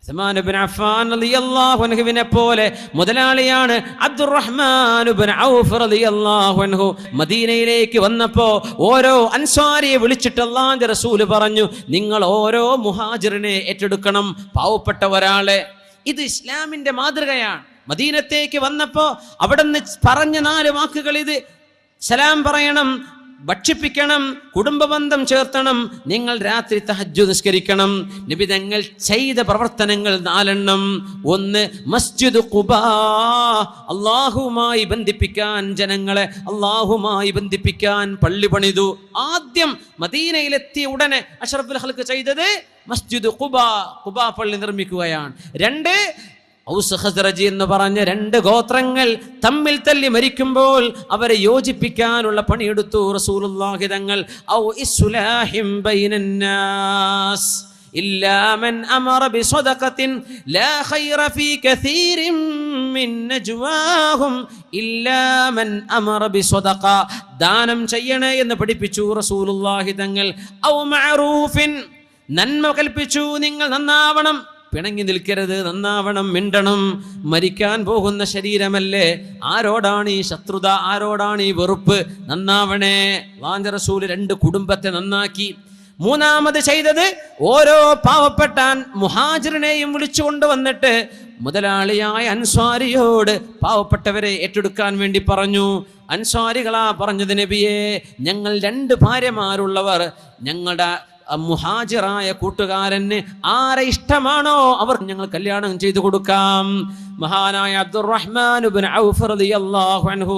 ഉസ്മാൻ ഇബ്നു അഫ്ഫാൻ റളിയല്ലാഹു അൻഹുവിനെ പോലെ മുതലാളിയാണ് അബ്ദുറഹ്മാൻ ഇബ്നു ഔഫ് റളിയല്ലാഹു അൻഹു. മദീനയിലേക്ക് വന്നപ്പോൾ ഓരോ അൻസാരിയെ വിളിച്ചിട്ട് അല്ലാഹുവിന്റെ റസൂൽ പറഞ്ഞു, നിങ്ങൾ ഓരോ മുഹാജിറിനെ ഏറ്റെടുക്കണം, പാവപ്പെട്ട ഒരാളെ. ഇത് ഇസ്ലാമിന്റെ മാതൃകയാണ്. മദീനത്തേക്ക് വന്നപ്പോൾ അവിടെ നിന്ന് പറഞ്ഞ 4 വാക്കുകൾ ഇത്. സലാം പറയണം, ഭക്ഷിപ്പിക്കണം, കുടുംബബന്ധം ചേർത്തണം, നിങ്ങൾ രാത്രി തഹജ്ജുദ് നിസ്കരിക്കണം. നബി തങ്ങൾ ചെയ്ത പ്രവർത്തനങ്ങൾ 4 ഒന്ന്, മസ്ജിദ് ഖുബാ, അള്ളാഹുമായി ബന്ധിപ്പിക്കാൻ, ജനങ്ങളെ അള്ളാഹുമായി ബന്ധിപ്പിക്കാൻ പള്ളി പണിതു. ആദ്യം മദീനയിലെത്തിയ ഉടനെ അഷ്റഫുൽ ഖൽഖ് ചെയ്തത് മസ്ജിദ് ഖുബാ, ഖുബാ പള്ളി നിർമ്മിക്കുകയാണ്. 2, ഔസ് ഖസ്റജ് എന്ന് പറഞ്ഞ 2 ഗോത്രങ്ങൾ തമ്മിൽ തല്ലി മരിക്കുമ്പോൾ അവരെ യോജിപ്പിക്കാനുള്ള പണിയെടുത്തു റസൂലുള്ളാഹി തങ്ങൾ. ഔ ഇസ്ലാഹിം ബൈനന്നാസ് ഇല്ലാ മൻ അമറ ബിസദഖത്തിൻ ലാ ഖൈറ ഫീ കസീരിൻ മിൻ നജ്വാഹും ഇല്ലാ മൻ അമറ ബിസദഖ, ദാനം ചെയ്യണേ എന്ന് പഠിപ്പിച്ചു റസൂലുള്ളാഹി തങ്ങൾ. ഔ മഅറൂഫിൻ, നന്മ കൽപ്പിച്ചു, നിങ്ങൾ നന്നാവണം, പിണങ്ങി നിൽക്കരുത്, നന്നാവണം, മിണ്ടണം. മരിക്കാൻ പോകുന്ന ശരീരമല്ലേ, ആരോടാണ് ഈ ശത്രുത, ആരോടാണ് ഈ വെറുപ്പ്? നന്നാവണേ. അല്ലാഹുവിന്റെ റസൂൽ 2 കുടുംബത്തെ നന്നാക്കി. 3ാമത് ചെയ്തത് ഓരോ പാവപ്പെട്ട മുഹാജിറിനെയും വിളിച്ചു കൊണ്ടുവന്നിട്ട് മുതലാളിയായ അൻസ്വാരിയോട് പാവപ്പെട്ടവരെ ഏറ്റെടുക്കാൻ വേണ്ടി പറഞ്ഞു. അൻസ്വാരികളാ പറഞ്ഞത്, നബിയേ, ഞങ്ങൾ 2 ഭാര്യമാരുള്ളവർ, ഞങ്ങളുടെ മുഹാജിറായ കൂട്ടുകാരന് ആരെ ഇഷ്ടമാണോ അവർ ഞങ്ങൾ കല്യാണം ചെയ്തു കൊടുക്കാം. മഹാനായ അബ്ദുറഹ്മാൻ ഇബ്നു ഔഫ് റളിയല്ലാഹു അൻഹു,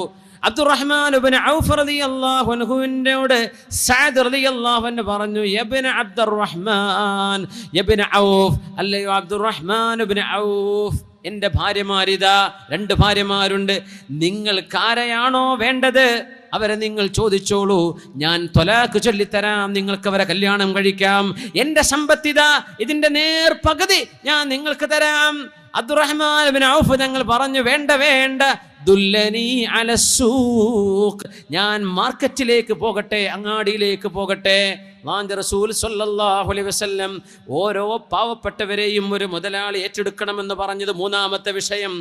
അബ്ദുറഹ്മാൻ ഇബ്നു ഔഫ് റളിയല്ലാഹു അൻഹുവിനോട് സഅദ് റളിയല്ലാഹു അൻഹു പറഞ്ഞു, യബ്ന അബ്ദുറഹ്മാൻ യബ്ന ഔഫ്, അല്ലയോ അബ്ദുറഹ്മാൻ ഇബ്നു ഔഫ്, എൻ്റെ ഭാര്യമാരിതാ, 2 ഭാര്യമാരുണ്ട്, നിങ്ങൾക്കാരെയാണോ വേണ്ടത് അവരെ നിങ്ങൾ ചോദിച്ചോളൂ, ഞാൻ ത്വലാഖ് ചൊല്ലിത്തരാം, നിങ്ങൾക്ക് അവരെ കല്യാണം കഴിക്കാം. എൻ്റെ സമ്പത്തിതാ, ഇതിൻ്റെ നേർപകുതി ഞാൻ നിങ്ങൾക്ക് തരാം. അബ്ദുറഹ്മാൻ ഇബ്നു ഔഫ് തങ്ങൾ പറഞ്ഞു, വേണ്ട വേണ്ട, ദുല്ലനി അലസ്സൂഖ്, ഞാൻ മാർക്കറ്റിലേക്ക് പോകട്ടെ, അങ്ങാടിയിലേക്ക് പോകട്ടെ. അല്ലാഹുവിന്റെ റസൂൽ സ്വല്ലല്ലാഹു അലൈഹി വസല്ലം ഓരോ പാവപ്പെട്ടവരെയും ഒരു മുതലാളി ഏറ്റെടുക്കണമെന്ന് പറഞ്ഞത് 3ാമത്തെ വിഷയം.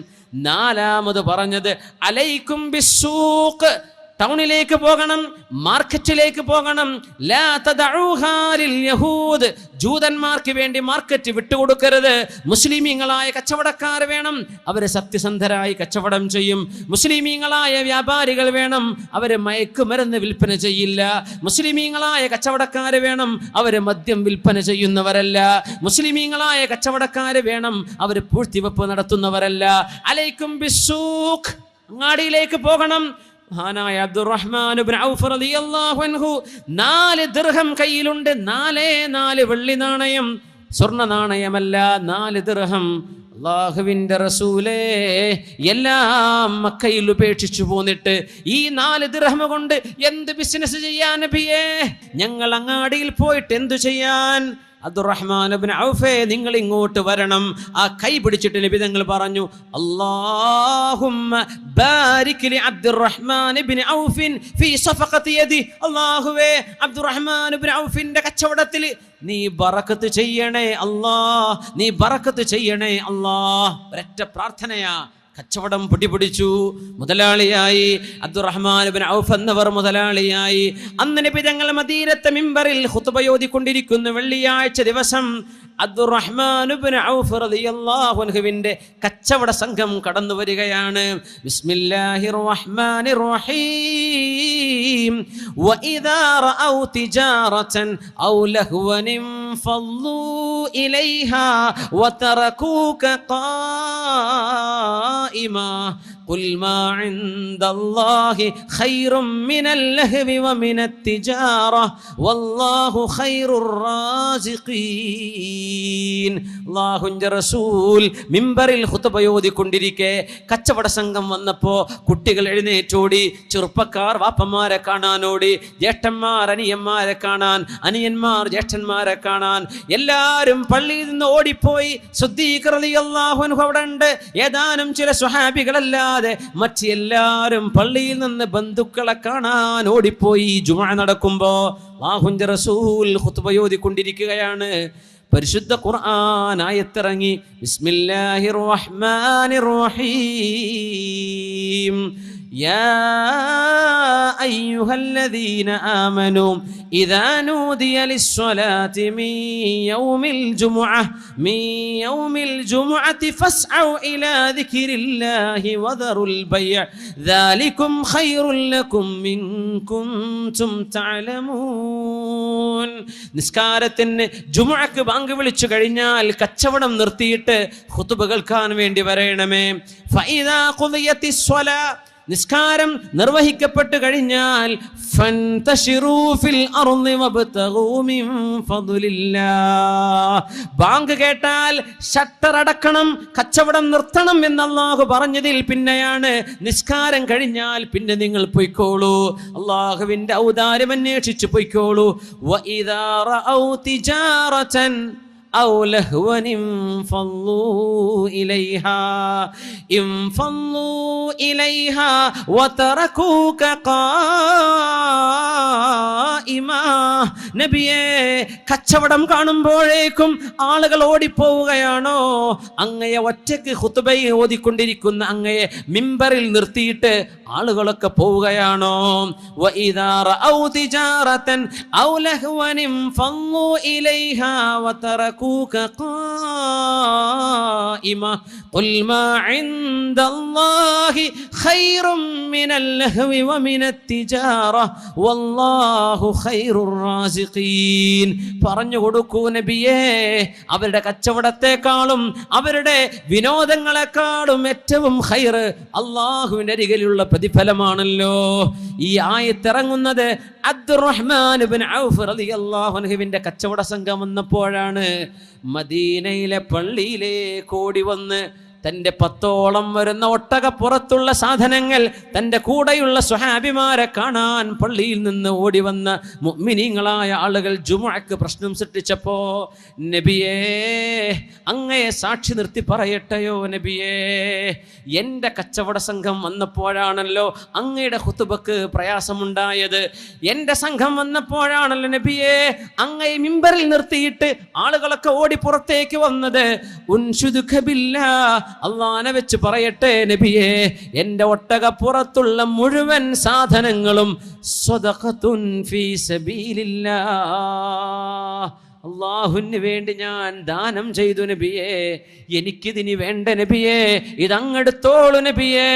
4ാമത് പറഞ്ഞത് അലൈക്കും ബിസ്സൂഖ്, ടൗണിലേക്ക് പോകണം, മാർക്കറ്റിലേക്ക് പോകണം. ലാ തദഊഹാ ലിൽ യഹൂദ്, ജൂതന്മാർക്ക് വേണ്ടി മാർക്കറ്റ് വിട്ടുകൊടുക്കരുത്. മുസ്ലിമീങ്ങളായ കച്ചവടക്കാർ വേണം, അവരെ സത്യസന്ധരായി കച്ചവടം ചെയ്യും. മുസ്ലിമീങ്ങളായ വ്യാപാരികൾ വേണം, അവരെ മയക്കുമരുന്ന് വിൽപ്പന ചെയ്യില്ല. മുസ്ലിമീങ്ങളായ കച്ചവടക്കാർ വേണം, അവര് മദ്യം വിൽപ്പന ചെയ്യുന്നവരല്ല. മുസ്ലിമീങ്ങളായ കച്ചവടക്കാർ വേണം, അവര് പൂഴ്ത്തിവെപ്പ് നടത്തുന്നവരല്ല. അലൈക്കും ബിസ്സൂഖ്, അങ്ങാടിയിലേക്ക് പോകണം. മഹാനായ അബ്ദുറഹ്മാൻ ഇബ്നു ഔഫ് റളിയല്ലാഹു അൻഹു 4 ദിർഹം കയ്യിലുണ്ട്, 4 വെള്ളി നാണയം, സ്വർണ്ണ നാണയമല്ല, 4 ദിർഹം. അല്ലാഹുവിന്റെ റസൂലേ, എല്ലാം മക്കയിൽ ഉപേക്ഷിച്ചു പോന്നിട്ട് ഈ 4 ദിർഹം കൊണ്ട് എന്ത് ബിസിനസ് ചെയ്യാൻ നബിയേ? ഞങ്ങൾ അങ്ങാടിയിൽ പോയിട്ട് എന്തു ചെയ്യാൻ? അബ്ദുറഹ്മാൻ ഇബ്നു ഔഫ്, നിങ്ങൾ ഇങ്ങോട്ട് വരണം. ആ കൈ പിടിച്ചിട്ട് നബി തങ്ങൾ പറഞ്ഞു, അല്ലാഹുമ്മ ബാരിക് ലി അബ്ദുറഹ്മാൻ ഇബ്നു ഔഫ് ഫീ സഫഖതി യദി, അല്ലാഹുവേ, അബ്ദുറഹ്മാൻ ഇബ്നു ഔഫിന്റെ കച്ചവടത്തിൽ നീ ബറക്കത്ത് ചെയ്യണേ അല്ലാഹ്, നീ ബറക്കത്ത് ചെയ്യണേ അല്ലാഹ്. ഒരൊറ്റ പ്രാർത്ഥനയാ, കച്ചവടം പൊടിപിടിച്ചു, മുതലാളിയായി. അബ്ദുറഹ്മാൻ ഇബ്നു ഔഫ് എന്നവർ മുതലാളിയായി. അന്ന് നബി തങ്ങൾ മദീനത്തെ മിമ്പറിൽ ഖുത്ബ ഓതിക്കൊണ്ടിരിക്കുന്ന വെള്ളിയാഴ്ച ദിവസം അബ്ദുറഹ്മാൻ ഇബ്നു ഔഫ് റളിയല്ലാഹു അൻഹുവിന്റെ കച്ചവട സംഘം കടന്നു വരികയാണ്. ബിസ്മില്ലാഹിർ റഹ്മാനിർ റഹീം. വഇദാ റഔ തിജാറതൻ ഔ ലഹ്വൻ ഫളൂ ഇലൈഹാ വതറകൂക ഖായിമാ ഖുൽ മാ ഇൻദല്ലാഹി ഖൈറും മിനൽ ലഹ്വി വമിനത് തിജാറ വല്ലാഹു ഖൈറുർ റാസിഖീൻ. അല്ലാഹുവിന്റെ റസൂൽ മിമ്പറിൽ ഖുത്ബ ഓതിക്കൊണ്ടിരിക്കെ കച്ചവട സംഘം വന്നപ്പോ കുട്ടികൾ എഴുന്നേറ്റോടി, ചെറുപ്പക്കാർ വാപ്പന്മാരെ കാണാനോടി, ജ്യേഷ്ഠന്മാർ അനിയന്മാരെ കാണാൻ, അനിയന്മാർ ജ്യേഷ്ഠന്മാരെ കാണാൻ, എല്ലാവരും പള്ളിയിൽ നിന്ന് ഓടിപ്പോയി. സിദ്ദീഖ് റളിയല്ലാഹു അൻഹു അവിടെ ഉണ്ട്. ഏതാനും ചില സ്വഹാബികളല്ലാതെ മറ്റെല്ലാവരും പള്ളിയിൽ നിന്ന് ബന്ധുക്കളെ കാണാൻ ഓടിപ്പോയി. ജുമുഅ നടക്കുമ്പോ അല്ലാഹുവിന്റെ റസൂൽ ഖുത്ബ ഓതിക്കൊണ്ടിരിക്കുകയാണ്. പരിശുദ്ധ ഖുർആൻ ആയത്തിറങ്ങി. ബിസ്മില്ലാഹിർ റഹ്മാനിർ റഹീം. യാ അയ്യുഹല്ലദീന ആമനൂ ഇദാ നൂദിയ ലിസ്സലാത്തി മിൻ യൗമിൽ ജുമുഅത്തി ഫസ്ഔ ഇലാ ദിക്രില്ലാഹി വദറുൽ ബൈഅ ദാലികും ഖൈറുൽ ലക്കും ഇൻ കുൻതും തഅലമൂൻ. നിസ്കാരത്തിന് ജുമുഅക്ക് ബാങ്ക് വിളിച്ചു കഴിഞ്ഞാൽ കച്ചവടം നിർത്തിയിട്ട് ഖുതുബ കേൾക്കാൻ വേണ്ടി വരേണമേ. ഫഇദാ ഖുദിയത്തിസ് സ്വലാ, നിസ്കാരം നിർവഹിക്കപ്പെട്ടു കഴിഞ്ഞാൽ ഫന്തശിറൂ ഫിൽ അർളി വബ്തഗൂ മിൻ ഫദ്ലില്ലാഹ്. ബാങ്ക് കേട്ടാൽ ഷട്ടർ അടക്കണം, കച്ചവടം നിർത്തണം എന്ന് അല്ലാഹു പറഞ്ഞതിൽ പിന്നെയാണ് നിസ്കാരം കഴിഞ്ഞാൽ പിന്നെ നിങ്ങൾ പൊയ്ക്കോളൂ, അല്ലാഹുവിന്റെ ഔദാര്യം അന്വേഷിച്ചു പൊയ്ക്കോളൂ. വഇദാ റഔ തിജാറതൻ أو لهوا انفضوا إليها وتركوك قائما. നബിയേ, കച്ചവടം കാണുമ്പോഴേക്കും ആളുകൾ ഓടിപ്പോവുകയാണോ? അങ്ങയെ ഒറ്റയ്ക്ക് ഖുതുബ ഓതിക്കൊണ്ടിരിക്കുന്ന അങ്ങയെ മിമ്പറിൽ നിർത്തിയിട്ട് ആളുകളൊക്കെ പോവുകയാണോ? വഇദാ റഔ തിജാറതൻ ഔ ലഹ്വൻ ഫളു ഇലൈഹാ വതറകൂക ഖായിമ ഖുൽ മാ ഇൻദല്ലാഹി ഖൈറും മിനൽ ലഹ്വി വമിനത് തിജാറ വല്ലാഹു ഖൈറുർ റാസിഖീൻ. പറഞ്ഞു കൊടുക്കൂ നബിയേ, അവരുടെ കച്ചവടത്തെക്കാളും അവരുടെ വിനോദങ്ങളെക്കാളും ഏറ്റവും ഖൈർ അല്ലാഹുവിന്റെ അരികിലുള്ള പ്രതിഫലമാണല്ലോ. ഈ ആയത്തിറങ്ങുന്നത് അബ്ദുറഹ്മാൻ ഇബ്നു ഔഫ് റളിയല്ലാഹു അൻഹുവിന്റെ കച്ചവട സംഘം വന്നപ്പോഴാണ്. മദീനയിലെ പള്ളിയിലേക്ക് ഓടി വന്ന് തൻ്റെ 10ഓളം വരുന്ന ഒട്ടകപ്പുറത്തുള്ള സാധനങ്ങൾ തൻ്റെ കൂടെയുള്ള സ്വഹാബിമാരെ കാണാൻ പള്ളിയിൽ നിന്ന് ഓടി വന്ന മുഅ്മിനീങ്ങളായ ആളുകൾ ജുമുഅക്ക് പ്രശ്നം സൃഷ്ടിച്ചപ്പോ, നബിയേ, അങ്ങയെ സാക്ഷി നിർത്തി പറയട്ടെയോ നബിയേ, എൻ്റെ കച്ചവട സംഘം വന്നപ്പോഴാണല്ലോ അങ്ങയുടെ ഖുതുബക്ക് പ്രയാസമുണ്ടായത്. എൻ്റെ സംഘം വന്നപ്പോഴാണല്ലോ നബിയേ അങ്ങയെ മിമ്പറിൽ നിർത്തിയിട്ട് ആളുകളൊക്കെ ഓടി പുറത്തേക്ക് വന്നത്. ഉൻശുദുക ബില്ലാഹ്, അള്ളാനെ വെച്ച് പറയട്ടെ നബിയേ, എൻ്റെ ഒട്ടകപ്പുറത്തുള്ള മുഴുവൻ സാധനങ്ങളും സ്വദഖത്തുൻ ഫീ സബീലില്ലാഹ്, അള്ളാഹുവിന് വേണ്ടി ഞാൻ ദാനം ചെയ്തു നബിയേ. എനിക്കിതിനി വേണ്ട നബിയേ, ഇതങ്ങെടുത്തോളൂ നബിയേ.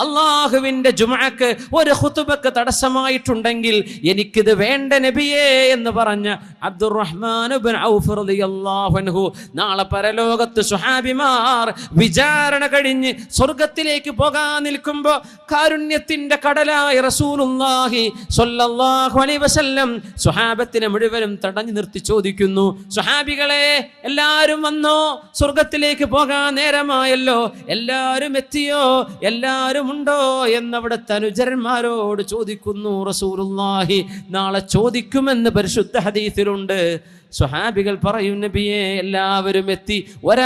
അള്ളാഹുവിൻ്റെ ജുമുഅക്ക് ഒരു ഖുതുബക്ക് തടസ്സമായിട്ടുണ്ടെങ്കിൽ എനിക്കിത് വേണ്ട നബിയേ എന്ന് പറഞ്ഞ അബ്ദുറഹ്മാൻ ഇബ്നു ഔഫ് റളിയല്ലാഹു അൻഹു നാളെ പരലോകത്ത് സ്വഹാബിമാർ വിചാരണ കഴിഞ്ഞ് സ്വർഗത്തിലേക്ക് പോകാൻ നിൽക്കുമ്പോൾ കാരുണ്യത്തിന്റെ കടലായ റസൂലുള്ളാഹി സ്വല്ലല്ലാഹു അലൈഹി വസല്ലം സ്വഹാബത്തിനെ മുഴുവനും തടഞ്ഞു നിർത്തി ചോദിക്കുന്നു, സ്വഹാബികളെ, എല്ലാവരും വന്നോ? സ്വർഗത്തിലേക്ക് പോകാൻ നേരമായല്ലോ, എല്ലാവരും എത്തിയോ? എല്ലാവരും ഉണ്ടോ എന്നവിടുത്തെ അനുചരന്മാരോട് ചോദിക്കുന്നു റസൂലുള്ളാഹി. നാളെ ചോദിക്കുമെന്ന് പരിശുദ്ധ ഹദീസിലുണ്ട്. സ്വഹാബികൾ പറയും, നബിയേ, എല്ലാവരും എത്തി, ഒരാൾ